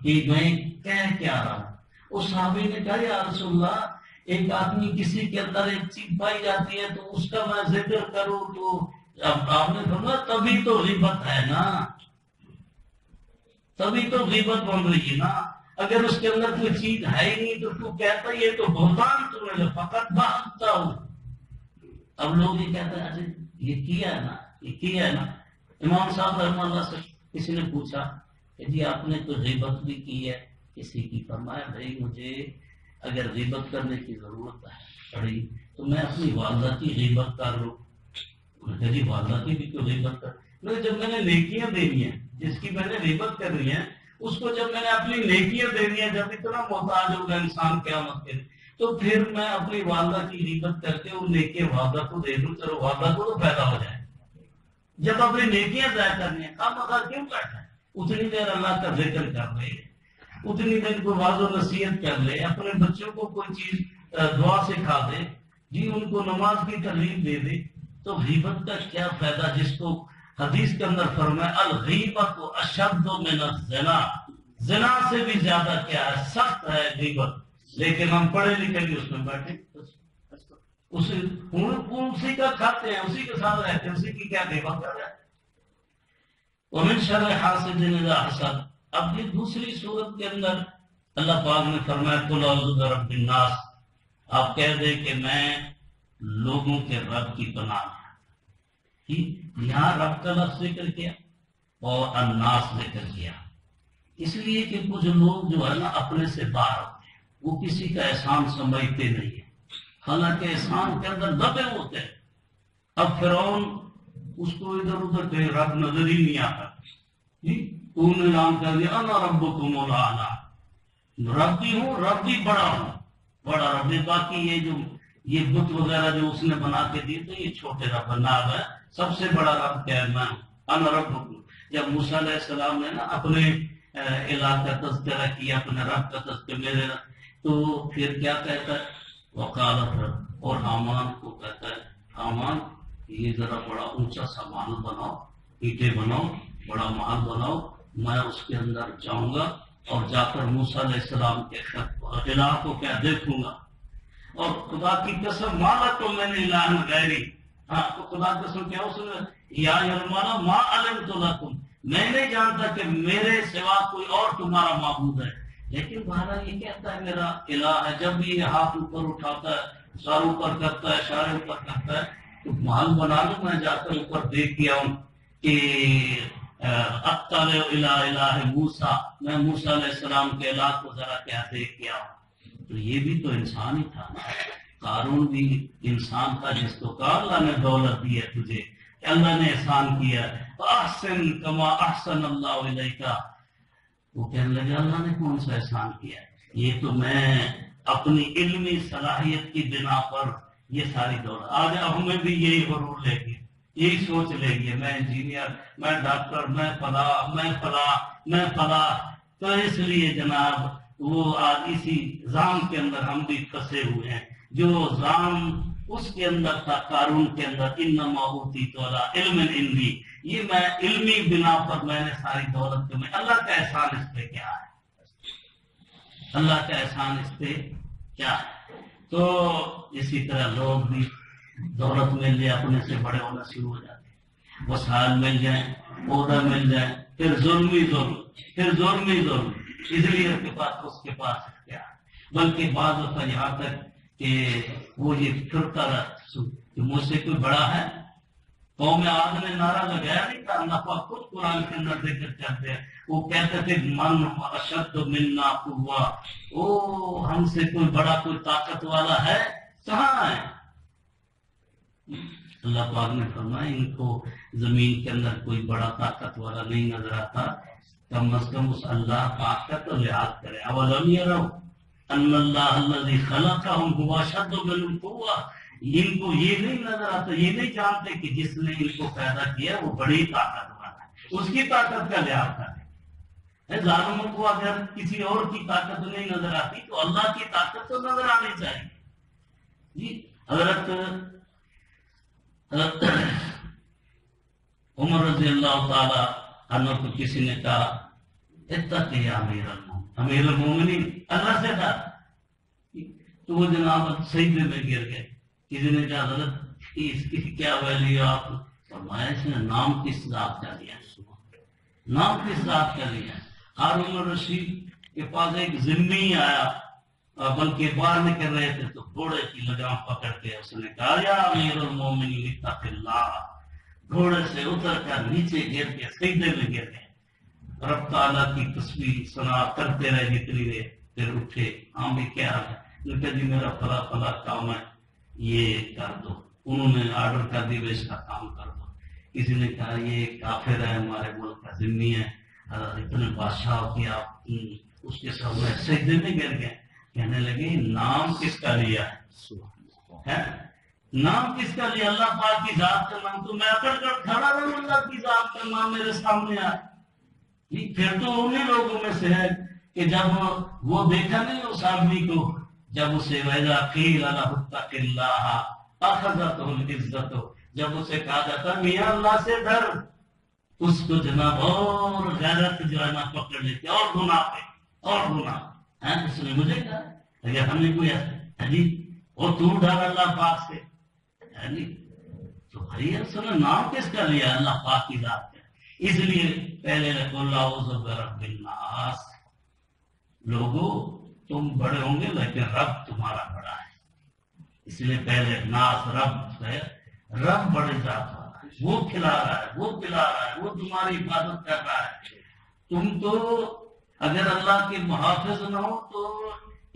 کہ میں کہہ کیا رہا ہوں۔ اس صحابی نے کہا یا رسول اللہ، ایک آدمی کسی کے اندر ایک چیز پائی جاتی ہے تو اس کا میں ذکر کروں تو آپ نے فرمایا تبھی تو غیبت ہے نا، تبھی تو غیبت بن رہی ہے نا، اگر اس کے اندر کوئی چیز ہے ہی نہیں تو تو کہتا یہ تو بہتان تمہیں فقط بھاگتا ہوں۔ اب لوگ یہ کہتے ہیں اچھا یہ کیا ہے نا، یہ کیا ہے نا۔ امام صاحب رحمہ اللہ سے کسی نے پوچھا کہ جی آپ نے تو غیبت بھی کی ہے کسی کی، فرمایا بھائی مجھے اگر غیبت کرنے کی ضرورت پڑی تو میں اپنی والدہ کی غیبت کر لوں۔ جی والدہ کی بھی کیوں غیبت کر، جب میں نے نیکیاں دینی ہیں، جس کی میں نے غیبت کرنی ہے اس کو جب میں نے اپنی نیکیاں دینی ہے، جب اتنا محتاج ہوگا انسان قیامت کے تو پھر میں اپنی والدہ کی غیبت کر کے ان نیکی والدہ کو دے دوں، چلو والدہ کو تو پیدا ہو جائے۔ جب اپنی نیکیاں ضائع کرنی ہے خواہ کیوں بیٹھا ہے، اتنی دیر اللہ کا ذکر کر لے، اتنی دیر کو واضح و نصیحت کر لے، اپنے بچوں کو کوئی چیز دعا سکھا دے، جی ان کو نماز کی ترغیب دے دے، تو غیبت کا کیا فائدہ، جس کو حدیث کے اندر فرمایا الغیبت اشد من الزنا، زنا سے بھی زیادہ کیا ہے، سخت ہے غیبت، لیکن ہم پڑھے لکھے بھی اس میں بیٹھے اسی کا کھاتے ہیں، اسی کے ساتھ رہتے ہیں، اسی کی کیا غیبت کر رہے ہیں۔ ومن شر حاسد اذا حسد، اب یہ دوسری صورت کے اندر اللہ پاک نے فرمایا قل اعوذ برب الناس، آپ کہہ دیں کہ میں لوگوں کے رب کی پناہ میں، یہاں رب کا لفظ ذکر کیا اور الناس ذکر کیا، اس لیے کہ کچھ لوگ جو ہے نا اپنے سے باہر ہوتے ہیں، وہ کسی کا احسان سمجھتے نہیں ہیں، حالانکہ احسان کے اندر دبے ہوتے ہیں۔ اب فرعون اس کو ادھر ادھر کہیں رب نظر ہی نہیں آتا، انہوں نے نام کر دیا انا ربکم الاعلی، رب بھی ہوں، رب بھی بڑا ہوں، بڑا رب، باقی یہ بت وغیرہ جو اس نے بنا کے دیے تو یہ چھوٹے رب ناب ہے، سب سے بڑا رب کیا ہے میں ہوں، انا ربکم۔ جب موسیٰ علیہ السلام نے نا اپنے الہ کا تذکرہ کیا، اپنے رب کا تذکرہ میرے رب، تو پھر کیا کہتا ہے وقالت رب، اور حامان کو کہتا ہے حامان یہ ذرا بڑا اونچا سا محل بناؤ، اینٹیں بناؤ، بڑا محل بناؤ، میں اس کے اندر جاؤں گا اور جا کر موسیٰ علیہ السلام کے الہ کو کیا دیکھوں گا، اور خدا کی قسم مالا تو میں نے الہ غیری، ہاں تو خدا کی قسم کیا اس نے یا یرمانا ما علمت لکم، میں نہیں جانتا کہ میرے سوا کوئی اور تمہارا معبود ہے، لیکن بہرحال یہ کہتا ہے میرا الہ ہے، جب بھی یہ ہاتھ اوپر اٹھاتا ہے، سر اوپر کرتا ہے، اشارے اوپر کرتا ہے، تو محل بنا لوں، میں جا کر اوپر دیکھ کے آؤں کہ اطلع الی الہ موسیٰ، میں موسیٰ علیہ السلام کے الہ کو ذرا کیا دیکھ کے آؤں۔ تو یہ بھی تو انسان ہی تھا نا، قارون بھی انسان تھا جس کو کہا اللہ نے دولت دی ہے تجھے، اللہ نے احسان کیا، احسن کما احسن اللہ الیک، وہ کہنے لگا اللہ نے کون سا احسان کیا، یہ تو میں اپنی علمی صلاحیت کی بنا پر یہ ساری دولت، آج ہمیں بھی یہی غرور لے گی، یہی سوچ لے گی میں انجینئر، میں ڈاکٹر، میں فلاں، میں فلاں، میں فلاں، تو اس لیے جناب وہ آج اسی زام کے اندر ہم بھی پھنسے ہوئے ہیں، جو زام اس کے اندر تھا قارون کے اندر، انما اوتیت علی علم عندی، یہ میں علمی بنا پر میں نے ساری دولت میں، اللہ کا احسان اس پہ کیا ہے، اللہ کا احسان اس پہ کیا ہے۔ تو اسی طرح لوگ بھی دولت مل جائے اپنے سے بڑے ہونا شروع ہو جاتے ہیں، وسائل مل جائیں، عہدہ مل جائے، پھر ظلمی ظلم، پھر ظلمی ظلم، اس لیے اس کے پاس کیا ہے، بلکہ بعض ہوتا یہاں تک کہ وہ یہ پھرتا رہا کہ مجھ سے کوئی بڑا ہے، قوم عاد نے نعرہ لگایا نہیں تھا، اللہ پاک خود قرآن کے اندر ذکر کرتے ہیں، وہ کہتے تھے من اشد منا قوہ، او ہم سے کوئی بڑا کوئی طاقت والا ہے، کہاں ہے؟ اللہ پاک نے فرمایا ان کو زمین کے اندر کوئی بڑا طاقت والا نہیں نظر آتا، کم از کم اس اللہ پاک کا تو لحاظ کرے، اولم یروا ان اللہ الذی خلقہم هو اشد منہم قوہ، ان کو یہ نہیں نظر آتا، یہ نہیں جانتے کہ جس نے ان کو پیدا کیا وہ بڑی طاقت والا ہے، اس کی طاقت کا لحاظ کرے، ظالموں کو اگر کسی اور کی طاقت نہیں نظر آتی تو اللہ کی طاقت تو نظر آنی چاہیے۔ جی حضرت عمر رضی اللہ تعالی عنہ کو کسی نے کہا اتق یا امیر المومنین، اللہ سے تھا، تو وہ جناب سجدے میں گر گئے، کسی نے کہا حضرت اس کی کیا ویلیو آپ، فرمایا اس نے نام کس ذات کا لیا، نام کس ذات کا لیا۔ ہارون الرشید کے پاس ایک ذمی آیا، بلکہ باہر نکل رہے تھے تو گھوڑے کی لگام پکڑ کے اس نے کہا یا امیر المومنین اتق اللہ، گھوڑے سے اتر کر نیچے گر کے سجدے میں گر گئے، رب تعالیٰ کی تسبیح سنا کرتے رہے جتنی دیر، پھر اٹھے، ہاں بھی کیا ہے، نے کہا جی میرا فلاں فلاں کام ہے یہ کر دو، انہوں نے آرڈر کر دی اس کا کام کر دو، کسی نے کہا یہ کافر ہے ہمارے ملک کا ذمی ہے، اتنے بادشاہ کی آپ اس کے سامنے سجدے میں گر گئے، کہنے لگے نام کس کا لیا ہے، نام کس کا لیا، اللہ پاک کی ذات کا نام، تو میں اکڑ کر کھڑا رہوں اللہ کی ذات کا نام میرے سامنے آئے، پھر تو انہیں لوگوں میں سے ہے کہ جب وہ دیکھا نہیں اس آدمی کو، جب اسے ویزا قیل له اتق اللہ اخذته العزت، جب اسے کہا جاتا میاں اللہ سے ڈر، اس کو جناب اور غیرت جو ہے نا پکڑ لیتے، اور گناہ پہ اور گناہ، اس نے مجھے کہا اگر ہم نے کوئی ایسا جی اور تو ڈر اللہ پاک سے، تو بھائی اصل نام کس کا لیا، اللہ پاک کی ذات کا، اس لیے پہلے اللہ اعوذ برب الناس، لوگوں تم بڑے ہوں گے لیکن رب تمہارا بڑا ہے، اس لیے پہلے ناس رب ہے، رب بڑے ذات والا ہے، وہ کھلا رہا ہے، وہ پلا رہا ہے، وہ تمہاری حفاظت کر رہا ہے، تم تو اگر اللہ کے محافظ نہ ہو تو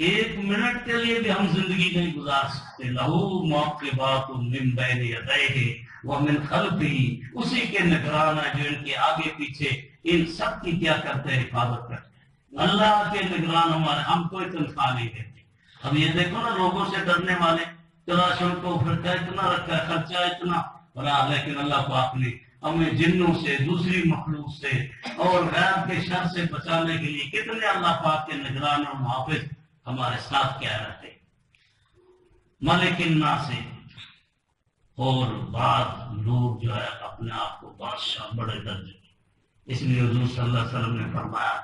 ایک منٹ کے لیے بھی ہم زندگی نہیں گزار سکتے، لہو معقبات من بین یدیہ ومن خلفہ، اسی کے نگران ہے جو ان کے آگے پیچھے ان سب کی کیا کرتے ہیں، حفاظت کرتے ہیں، اللہ کے نگران ہمارے، ہم کوئی تنخواہ نہیں دیتے۔ اب یہ دیکھو نا لوگوں سے ڈرنے والے، تلاشوں کو پھر اتنا رکھا ہے، خرچہ اتنا بڑا، لیکن اللہ پاک نے ہمیں جنوں سے، دوسری مخلوق سے اور غیر کے شر سے بچانے کے لیے کتنے اللہ پاک کے نگران اور محافظ ہمارے ساتھ کیا رہتے، ملک الناس سے۔ اور بعض لوگ جو ہے اپنے آپ کو بادشاہ بڑے درجے کے، اس لیے حضور صلی اللہ علیہ وسلم نے فرمایا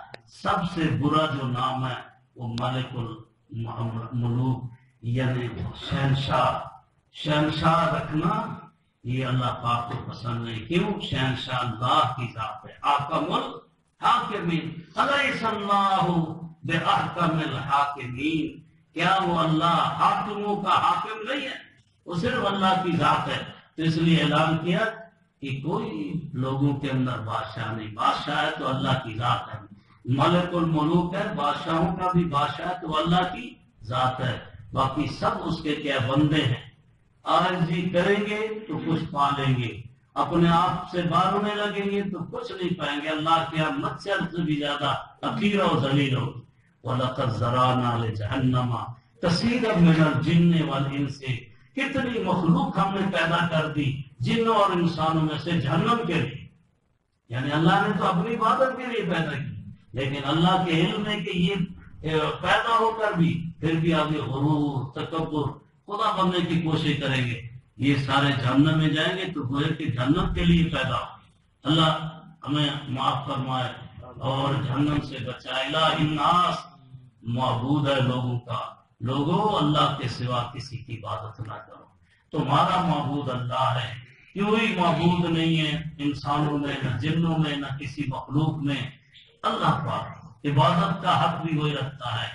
سب سے برا جو نام ہے وہ ملک الملوک، یعنی شہنشاہ۔ شہنشاہ رکھنا یہ اللہ پاک کو پسند نہیں، کیوں؟ شہنشاہ اللہ کی ذات ہے، احکم الحاکمین، الیس اللہ باحکم الحاکمین، کیا وہ اللہ حاکموں کا حاکم نہیں ہے؟ وہ صرف اللہ کی ذات ہے۔ تو اس لیے اعلان کیا کہ کوئی لوگوں کے اندر بادشاہ نہیں، بادشاہ ہے تو اللہ کی ذات ہے، ملک الملوک ہے، بادشاہوں کا بھی بادشاہ ہے تو اللہ کی ذات ہے، باقی سب اس کے کیا بندے ہیں۔ عاجزی کریں گے تو کچھ پا لیں گے، اپنے آپ سے باہر ہونے لگیں گے تو کچھ نہیں پائیں گے، اللہ کے مچھر سے بھی زیادہ حقیر و ذلیل ہو۔ وَلَقَدْ ذَرَأْنَا لِجَهَنَّمَ كَثِيرًا مِنَ الْجِنِّ وَالْإِنسِ، کتنی مخلوق ہم نے پیدا کر دی جنوں اور انسانوں میں سے جہنم کے لیے، یعنی اللہ نے تو اپنی عبادت کے لیے پیدا کی، لیکن اللہ کے علم ہے کہ یہ پیدا ہو کر بھی پھر بھی آگے غرور، تکبر، خدا بننے کی کوشش کریں گے، یہ سارے جہنم میں جائیں گے تو گویا کہ جہنم کے لیے پیدا ہو۔ اللہ ہمیں معاف فرمائے اور جہنم سے بچائے۔ الہ الناس، معبود ہے لوگوں کا، لوگوں اللہ کے سوا کسی کی عبادت نہ کرو، تمہارا معبود اللہ ہے، کوئی معبود نہیں ہے انسانوں میں، نہ جنوں میں، نہ کسی مخلوق میں، اللہ پاک۔ عبادت کا حق بھی وہی رکھتا ہے،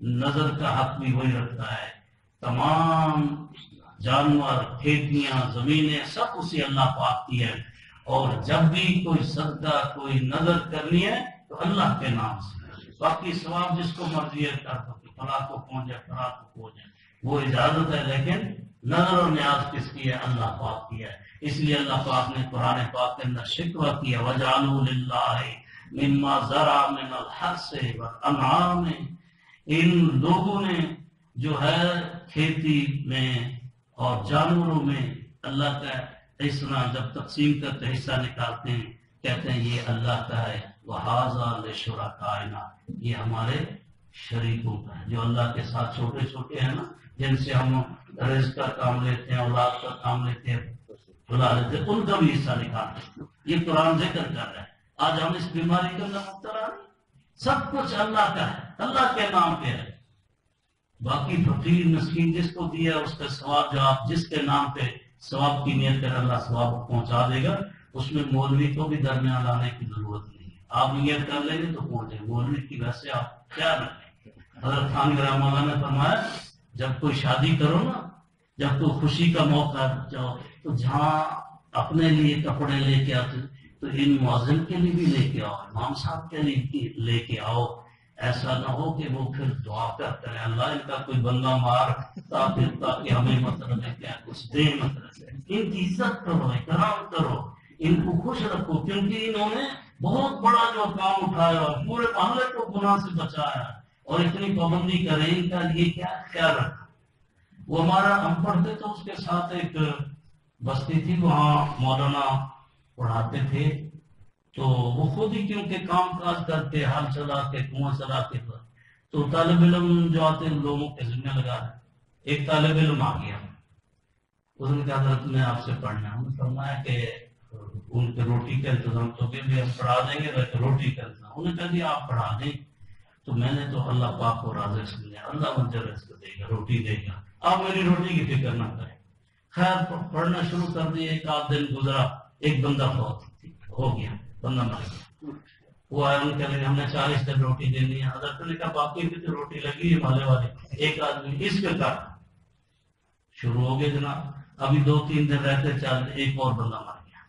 نظر کا حق بھی وہی رکھتا ہے، تمام جانور، کھیتیاں، زمینیں سب اسی اللہ پاک کی ہے، اور جب بھی کوئی صدقہ، کوئی نظر کرنی ہے تو اللہ کے نام سے، باقی ثواب جس کو مرضی ہے کر دو، فلاں کو پہنچ جائے، فلاں کو پہنچ جائے، وہ اجازت ہے، لیکن نظر و نیاز کس کی ہے؟ اللہ پاک کی ہے۔ اس لیے اللہ پاک نے قرآن پاک کے اندر شکوہ کیا وَجَعَلُوا لِلَّهِ مِمَّا زَرَعَ مِنَ الْحَرْثِ وَالْأَنْعَامِ، ان لوگوں نے جو ہے کھیتی میں اور جانوروں میں اللہ کا حصہ جب تقسیم کرتے حصہ نکالتے ہیں، کہتے ہیں یہ اللہ کا ہے، وَهَذَا لِشُرَكَائِنَا، یہ ہمارے شریکوں کا ہے، جو اللہ کے ساتھ چھوٹے چھوٹے ہیں نا، جن سے ہم رزق کا کام لیتے ہیں، اولاد کا کام لیتے ہیں، بلا لیتے ہیں، ان کا بھی حصہ نکالتے ہیں۔ یہ قرآن ذکر کر رہا ہے۔ آج ہم اس بیماری کے اندر مبتلا نہیں، سب کچھ اللہ کا ہے، اللہ کے نام پہ ہے، باقی فقیر مسکین جس کو دیا اس کا ثواب، جو آپ جس کے نام پہ ثواب کی نیت کر اللہ ثواب پہنچا دے گا، اس میں مولوی کو بھی درمیان لانے کی ضرورت نہیں ہے، آپ نیت کر لیں گے تو پہنچے، مولوی کی ویسے آپ کیا رکھیں۔ حضرت خان گرام مولانا نے فرمایا جب کوئی شادی کرو نا، جب کوئی خوشی کا موقع جاؤ تو جہاں اپنے لیے کپڑے لے کے آتے تو ان مؤذن کے لیے بھی لے کے آؤ، امام صاحب کے لیے لے کے آؤ، ایسا نہ ہو کہ وہ پھر دعا کرتے ہیں اللہ ان کا کوئی بندہ مار تاکہ ہمیں مطلب ہے کیا کچھ دے، مطلب ان کی عزت کرو، احترام کرو، ان کو خوش رکھو، کیونکہ انہوں نے بہت بڑا جو کام اٹھایا اور پورے محلے کو گناہ سے بچایا، اور اتنی پابندی کریں ان کا یہ کیا خیال رکھا۔ وہ ہمارا ہم پڑھتے تو اس کے ساتھ ایک بستی تھی، وہاں مولانا پڑھاتے تھے، تو وہ خود ہی کیونکہ کام کاج کرتے، ہل چلا کے، کنواں چلا کے، تو طالب علم جو آتے ہیں لوگوں کے ذمہ لگا ہے۔ ایک طالب علم آ گیا، اس نے کہا حضرت میں آپ سے پڑھنا ہے، انہوں نے فرمایا کہ ان کے روٹی کا انتظام تو بھی ہم پڑھا دیں گے، لیکن روٹی کا انتظام انہوں نے کہا جی آپ پڑھا دیں، تو میں نے تو اللہ پاک کو راضی سمجھا، اللہ مجھے رزق دے گا، روٹی دے گا، آپ میری روٹی کی فکر نہ کریں۔ خیر پڑھنا شروع کر دیا، ایک آدھ دن گزرا، ایک بندہ فوت ہو گیا، بندہ مر گیا، وہ آئے ان کے لیے ہم نے 40 دن روٹی دینی ہے، حضرت نے کہا باقی بھی تو روٹی لگی ہے مالے والے، ایک آدمی اس کے کر شروع ہو گئے جناب، ابھی 2-3 دن رہتے چل ایک اور بندہ مر گیا،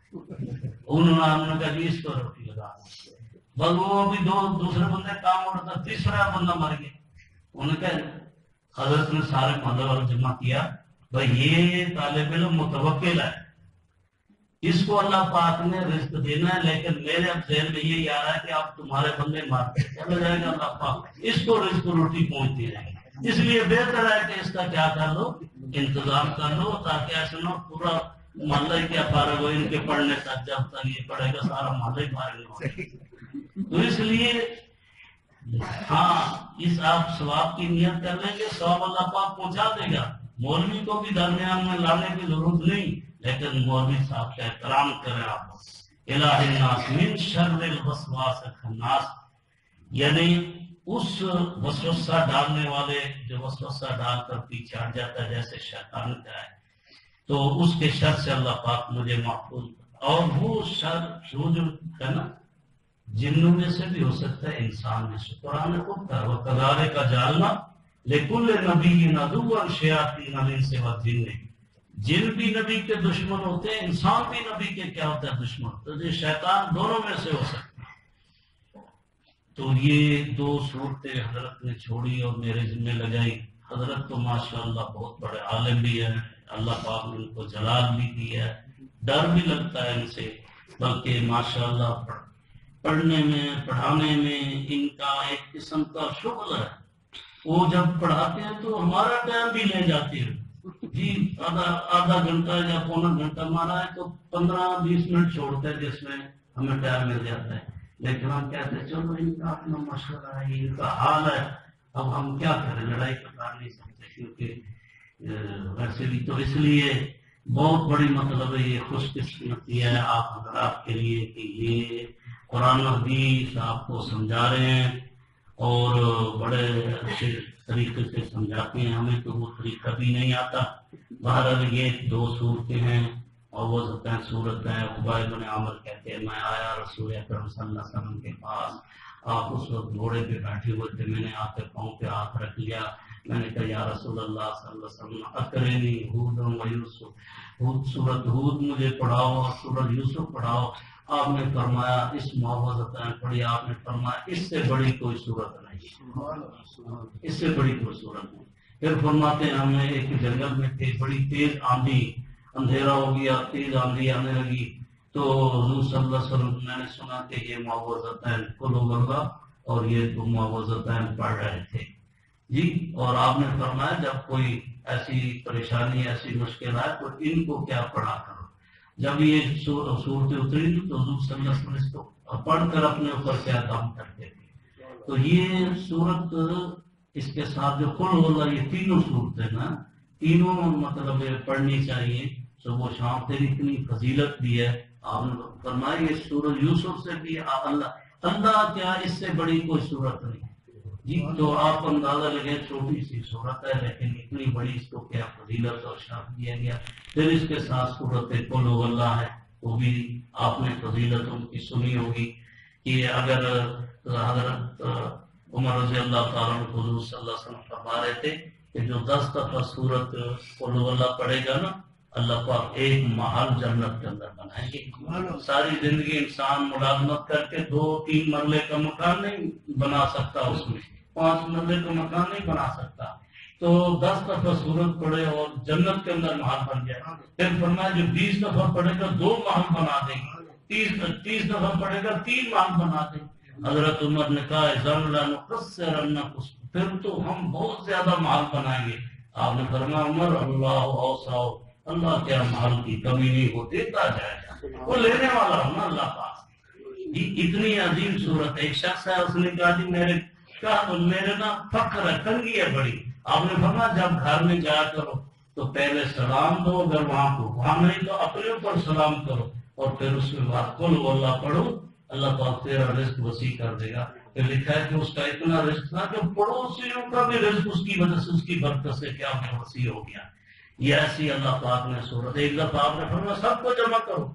انہوں نے کہا جی اس کو روٹی لگا، بس وہ ابھی دوسرے بندے کام ہو رہا تھا، تیسرا بندہ مر گیا، انہوں نے کہا حضرت نے سارے محلے والوں جمع کیا، بھائی یہ طالب علم متوکل ہے، اس کو اللہ پاک نے رزق دینا ہے، لیکن میرے اب ذہن میں یہی آ رہا ہے کہ آپ تمہارے بندے مارتے چلا جائے گا، اللہ پاک اس کو رزق روٹی پہنچتی رہے گی، اس لیے بہتر ہے کہ اس کا کیا کر لو، انتظام کر لو، تاکہ ایسا نہ پورا محلہ ہی کیا فارغ ہو ان کے پڑھنے تک، جب تک یہ پڑھے گا سارا محلہ ہی فارغ ہو۔ تو اس لیے ہاں اس آپ ثواب کی نیت کر لیں گے، ثواب اللہ پاک پہنچا دے گا۔ مولوی کو بھی درمیان میں لانے کی ضرورت نہیں، لیکن مولوی صاحب کا احترام کریں آپ۔ الہ الناس من شر الوسواس الخناس، یعنی اس وسوسہ ڈالنے والے جو وسوسہ ڈال کر پیچھے ہٹ جاتا ہے جیسے شیطان کا ہے، تو اس کے شر سے اللہ پاک مجھے محفوظ۔ اور وہ شر جو ہے نا جنوں میں سے بھی ہو سکتا ہے، انسان میں سے۔ قرآن نے خود کہا وَكَذَلِكَ جَعَلْنَا لِكُلِّ نَبِيٍّ عَدُوًّا شَيَاطِينَ الْإِنسِ وَالْجِنِّ، جن بھی نبی کے دشمن ہوتے ہیں، انسان بھی نبی کے کیا ہوتا ہے دشمن، تو یہ شیطان دونوں میں سے ہو سکتا ہے۔ تو یہ دو صورتیں حضرت نے چھوڑی اور میرے ذمہ لگائی۔ حضرت تو ماشاءاللہ بہت بڑے عالم بھی ہیں، اللہ پاک نے ان کو جلال بھی دیا ہے، ڈر بھی لگتا ہے ان سے، بلکہ ماشاءاللہ پڑھنے میں پڑھانے میں ان کا ایک قسم کا شغل ہے۔ وہ جب پڑھاتے ہیں تو ہمارا ٹائم بھی لے جاتے ہیں جی، آدھا گھنٹہ یا پونا گھنٹہ ہمارا ہے تو 15-20 منٹ چھوڑتے ہیں جس میں ہمیں ٹائم مل جاتا ہے، لیکن ہم کہتے ہیں چلو ان کا اپنا مشورہ ہے، ان کا حال ہے، اب ہم کیا کریں، لڑائی کر نہیں سکتے، کیونکہ ویسے بھی تو اس لیے بہت بڑی مطلب ہے یہ خوش قسمتی ہے آپ حضرات کے لیے کہ یہ قرآن و حدیث آپ کو سمجھا رہے ہیں اور بڑے اچھے طریقے سے سمجھاتے ہیں۔ ہمیں تو وہ طریقہ بھی نہیں آتا۔ بہرحال یہ دو صورتیں ہیں اور وہ صورت ہے۔ عبید بن عامر کہتے ہیں میں آیا رسول اکرم صلی اللہ علیہ وسلم کے پاس، آپ اس وقت گھوڑے پہ بیٹھے ہوئے تھے، میں نے آپ کے پاؤں پہ ہاتھ رکھ لیا، میں نے کہا یا رسول اللہ صلی اللہ علیہ وسلم اکرنی ہود و یوسف، سورت ہود مجھے پڑھاؤ اور سورت یوسف پڑھاؤ۔ آپ نے فرمایا اس معوذتین پڑھی، آپ نے فرمایا اس سے بڑی کوئی صورت نہیں، اس سے بڑی کوئی صورت نہیں۔ پھر فرماتے ہیں ہمیں ایک جنگل میں تھے، بڑی تیز آندھی، اندھیرا ہو گیا، تیز آندھی آنے لگی، تو حضور صلی اللہ علیہ وسلم میں نے سنا کہ یہ معوذتین قل هو اللہ اور یہ دو معوذتین پڑھ رہے تھے جی۔ اور آپ نے فرمایا جب کوئی ایسی پریشانی ایسی مشکل آئے تو ان کو کیا پڑھا کرو۔ جب یہ صورتیں اتری تو حضور صلی اللہ علیہ وسلم اس کو پڑھ کر اپنے اوپر کیا کام کرتے تھے۔ تو یہ صورت اس کے ساتھ جو قل هو اللہ، یہ تینوں صورتیں نا، تینوں مطلب پڑھنی چاہیے صبح و شام، پھر اتنی فضیلت بھی ہے۔ آپ نے فرمایا یہ سورۃ یوسف سے بھی اللہ کیا اس سے بڑی کوئی صورت نہیں جی۔ تو آپ اندازہ لگے چھوٹی سی صورت ہے لیکن اتنی بڑی اس کو کیا فضیلت اور شرف دیا گیا۔ پھر اس کے ساتھ صورت قل هو اللہ ہے، وہ بھی آپ نے فضیلت ان کی سنی ہوگی کہ اگر حضرت عمر رضی اللہ تعالیٰ عنہ حضور صلی اللہ علیہ وسلم فرما رہے تھے کہ جو 10 دفعہ سورت قل هو اللہ پڑھے گا نا، اللہ پاک ایک محل جنت کے اندر بنائیں گے۔ ساری زندگی انسان ملازمت کر کے 2-3 مرلے کا مکان نہیں بنا سکتا، اس میں 5 مرلے کا مکان نہیں بنا سکتا، تو 10 دفعہ سورت پڑھے اور جنت کے اندر محل بن جائے۔ پھر فرمایا جو 20 دفعہ پڑھے گا 2 محل بنا دیں گے، 30 دفعہ پڑھے گا 3 محل بنا دیں گے۔ حضرت عمر نے کہا پھر تو ہم بہت زیادہ محل بنائیں گے۔ آپ نے فرمایا عمر اللہ اوسع، اللہ کیا محل کی کمی نہیں ہو، دیتا جائے گا، وہ لینے والا ہوں نا اللہ پاس۔ اتنی عظیم صورت ہے۔ ایک شخص ہے اس نے کہا جی میرے نا فخر ہے، تنگی ہے بڑی۔ آپ نے فرمایا جب گھر میں جایا کرو تو پہلے سلام دو، اگر وہاں نہیں تو اپنے اوپر سلام کرو، اور پھر اس کے بعد قل هو اللہ پڑھو، اللہ پاک تیرا رزق وسیع کر دے گا۔ پھر لکھا ہے کہ اس کا اتنا رزق تھا کہ پڑوسیوں کا بھی رزق اس کی وجہ سے، اس کی برکت سے کیا وسیع ہو گیا۔ یہ ایسی اللہ پاک نے صورت، ایک دفعہ آپ نے فرمایا سب کو جمع کرو،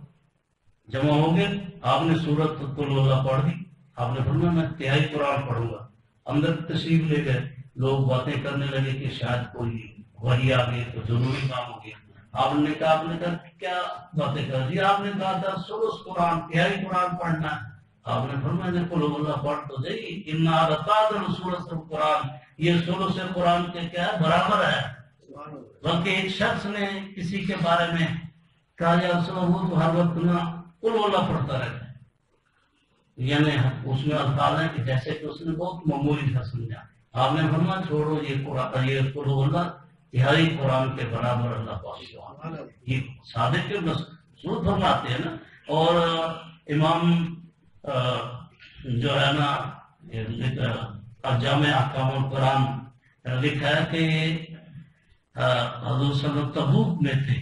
جمع ہو گئے، آپ نے صورت قل هو اللہ پڑھ دی، آپ نے فرمایا میں 3 قرآن پڑھوں گا۔ اندر تشریف لے گئے، لوگ باتیں کرنے لگے کہ شاید کوئی وحی آ گئی تو ضروری کام ہو گیا۔ آپ نے کہا کیا باتیں کر دی؟ آپ نے کہا تھا سلس قرآن 3 قرآن پڑھنا ہے۔ آپ نے فرمایا قل هو اللہ پڑھ تو جائیے، انا رتعنا سلس القرآن، یہ سلس قرآن کے کیا ہے برابر ہے۔ بلکہ ایک شخص نے کسی کے بارے میں کہا یا رسول اللہ وہ تو ہر وقت نا قل هو اللہ پڑھتا رہتا ہے، یعنی اس میں الفاظ ہیں کہ جیسے کہ اس نے بہت معمولی تھا سمجھا۔ آپ نے فرمایا چھوڑو یہ قرآن، یہ قل هو اللہ تہائی قرآن کے برابر اللہ پاک یہ صادق کے مسعود فرماتے ہیں نا. اور امام جو ہے نا جامع احکام القرآن لکھا ہے کہ حضور صلی اللہ علیہ وسلم تبوک میں تھے.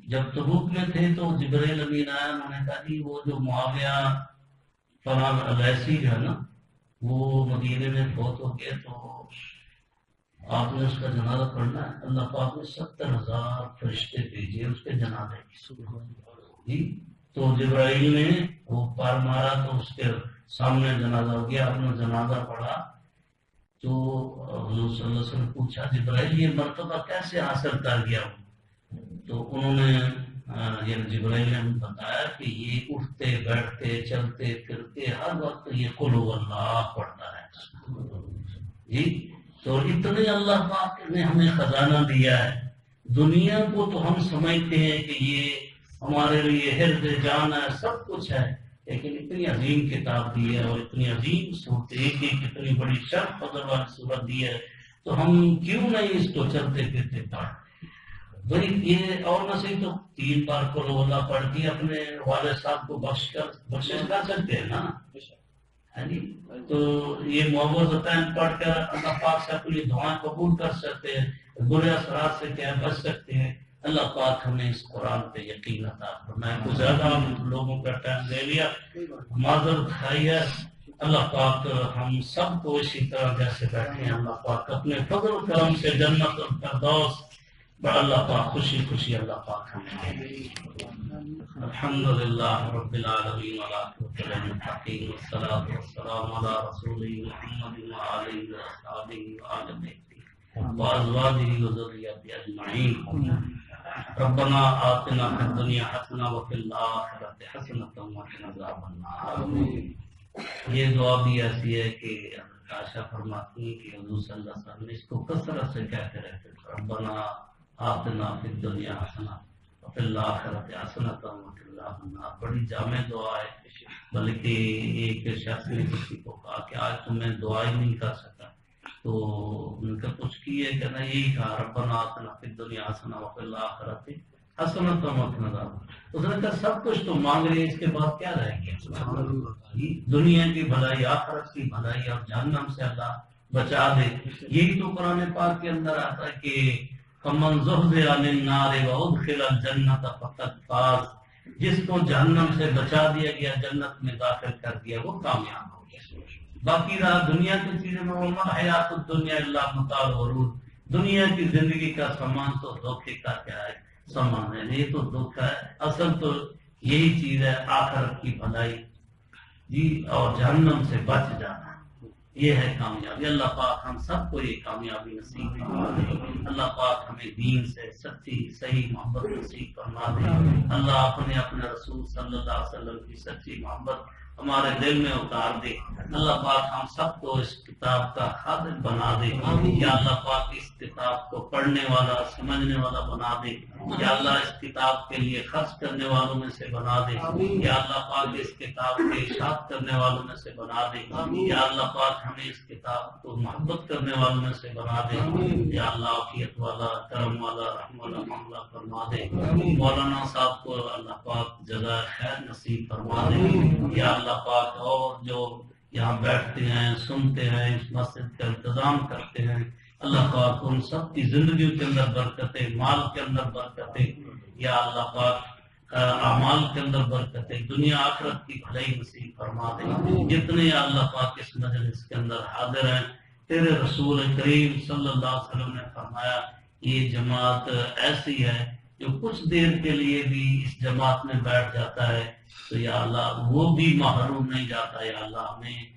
جب تبوک میں تھے تو جبرائیل امین آیا. انہوں نے کہا جی وہ جو معاویہ فلان الیسی جو ہے نا وہ مدینے میں فوت ہو گئے تو آپ نے اس کا جنازہ پڑھنا ہے. اللہ پاک نے 70,000 فرشتے بھیجے اس کے جنازے جی. تو جبرائیل نے وہ پار مارا تو اس کے سامنے جنازہ ہو گیا. آپ نے جنازہ پڑھا تو حضور صلی اللہ علیہ وسلم نے پوچھا جبرائیل یہ مرتبہ کیسے حاصل کر گیا ہوں؟ تو انہوں نے یعنی جبرائیل نے بتایا کہ یہ اٹھتے بیٹھتے چلتے پھرتے ہر وقت یہ قل هو اللہ پڑھتا ہے جی. تو اتنے اللہ پاک نے ہمیں خزانہ دیا ہے. دنیا کو تو ہم سمجھتے ہیں کہ یہ ہمارے لیے حرز جان ہے سب کچھ ہے, لیکن اتنی عظیم کتاب دی ہے اور اتنی عظیم صورت ایک اتنی بڑی شرف فضل والی صورت دی ہے تو ہم کیوں نہیں اس کو چلتے پھرتے پڑھ. بھائی یہ اور نہ صحیح تو 3 بار قل هو اللہ پڑھ کے اپنے والد صاحب کو بخشش کر سکتے ہیں نا جی. تو یہ معوذتین پڑھ کر اللہ پاک سے اپنی دعائیں قبول کر سکتے ہیں, برے اثرات سے کیا بچ سکتے ہیں. اللہ پاک ہمیں اس قرآن پہ یقین عطا فرمائے. کچھ زیادہ لوگوں کا ٹائم لے لیا, معذرت کھائی ہے. اللہ پاک ہم سب کو اسی طرح جیسے بیٹھے ہیں اللہ پاک اپنے فضل و کرم سے جنت الفردوس بڑا اللہ پاک خوشی خوشی اللہ پاک ہمیں. الحمدللہ رب العالمین والعاقبۃ للمتقین والصلاۃ والسلام علی رسول محمد وآلہ وصحبہ وآل بیتہ وازواجہ وذریتہ اجمعین. ربنا آتنا فی الدنیا حسنہ وفی الآخرۃ حسنۃ وقنا عذاب النار. یہ دعا بھی ایسی ہے کہ عائشہ فرماتی ہیں کہ حضور صلی اللہ علیہ وسلم اس کو کثرت سے کہتے رہتے تھے, ربنا آتنا فی الدنیا حسنہ وفی الآخرۃ حسنۃ وقنا عذاب النار. بڑی جامع دعا ہے. بلکہ ایک شخص نے کسی کو کہا کہ آج تو میں دعا ہی نہیں کر سکا, تو ان کا کچھ کی ہے کہ نہ یہی کہا ربنا آتنا فی الدنیا حسنہ وفی الآخرۃ حسنۃ وقنا عذاب النار. اس نے کہا سب کچھ تو مانگ رہے اس کے بعد کیا رہ گیا؟ دنیا کی بھلائی, آخرت کی بھلائی اور جہنم سے اللہ بچا دے. یہی تو قرآن پاک کے اندر آتا ہے کہ فمن زحزح عن النار وادخل الجنۃ فقد فاز. جس کو جہنم سے بچا دیا گیا جنت میں داخل کر دیا وہ کامیاب ہو گیا. باقی رہا دنیا کی چیزوں میں وما حیات الدنیا الا متاع الغرور. دنیا کی زندگی کا سامان تو دھوکے کا کیا ہے سامان ہے, یہ تو دھوکا ہے. اصل تو یہی چیز ہے آخرت کی بھلائی جی اور جہنم سے بچ جانا, یہ ہے کامیابی. اللہ پاک ہم سب کو یہ کامیابی نصیب فرما دے. اللہ پاک ہمیں دین سے سچی صحیح محبت نصیب فرما دے. اللہ اپنے رسول صلی اللہ علیہ وسلم کی سچی محبت ہمارے دل میں اتار دے. اللہ پاک ہم سب کو اس کتاب کا خادم بنا دے. یا اللہ پاک اس کتاب کو پڑھنے والا سمجھنے والا بنا دے. یا اللہ اس کتاب کے لیے خرچ کرنے والوں میں سے بنا دے. یا اللہ پاک اس کتاب کے اشاعت کرنے والوں میں سے بنا دے. یا اللہ پاک ہمیں اس کتاب کو محبت کرنے والوں میں سے بنا دے. یا اللہ عافیت والا کرم والا رحم والا معاملہ فرما دے. مولانا صاحب کو اللہ پاک جزائے خیر نصیب فرما دے. یا اللہ پاک اور جو یہاں بیٹھتے ہیں سنتے ہیں اس مسجد کا انتظام کرتے ہیں اللہ پاک ان سب کی زندگیوں کے اندر برکتیں, مال کے اندر برکتیں, یا اللہ پاک اعمال کے اندر برکتیں, دنیا آخرت کی بھلائی نصیب فرما دے. جتنے یا اللہ پاک اس مجلس کے اندر حاضر ہیں تیرے رسول کریم صلی اللہ علیہ وسلم نے فرمایا یہ جماعت ایسی ہے جو کچھ دیر کے لیے بھی اس جماعت میں بیٹھ جاتا ہے تو یا اللہ وہ بھی محروم نہیں جاتا. یا اللہ ہمیں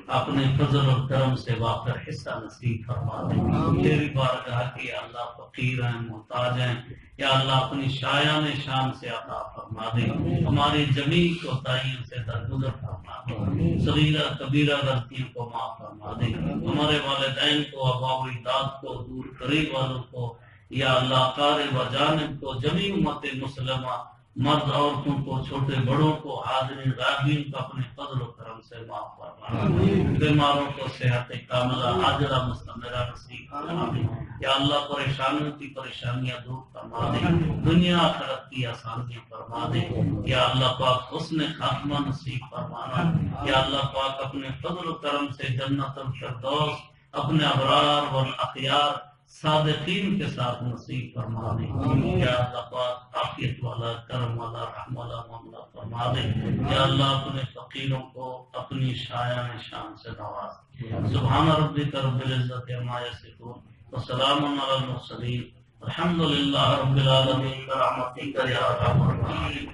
اپنے فضل اور کرم سے وافر حصہ نصیب فرما دے. تیری بارگاہ کی یا اللہ فقیر ہیں محتاج ہیں. یا اللہ اپنی شایان شان سے عطا فرما دے. ہماری جمیع کوتاہیوں سے درگزر فرما دے. صغیرہ کبیرہ غلطیوں کو معاف فرما دے. ہمارے والدین کو آباء و اجداد کو دور قریب والوں کو یا اللہ قارب و جانب کو جمیع امت مسلمہ مرد عورتوں کو، چھوٹے بڑوں کو، حاضرین غائبین کو اپنے فضل و کرم سے معاف فرما، بیماروں کو صحت کاملہ عاجلہ مستمرہ نصیب فرما دے یا اللہ، پریشانوں کی پریشانیاں دور فرما دے، دنیا آخرت کی آسانیاں فرما دے یا اللہ پاک، حسن خاتمہ نصیب فرمانا یا اللہ پاک، اپنے فضل و کرم سے جنت الفردوس اپنے ابرار والاخیار صادقین کے ساتھ نصیب فرما دے یا اللہ پاک، عافیت والا، کرم والا، رحم والا معاملہ فرما دے یا اللہ، اپنے فقیروں کو اپنی شایان شان سے نواز۔ سبحان ربک رب العزت عما یصفون وسلام علی المرسلین الحمد للہ رب العالمین برحمتک یا ارحم الراحمین۔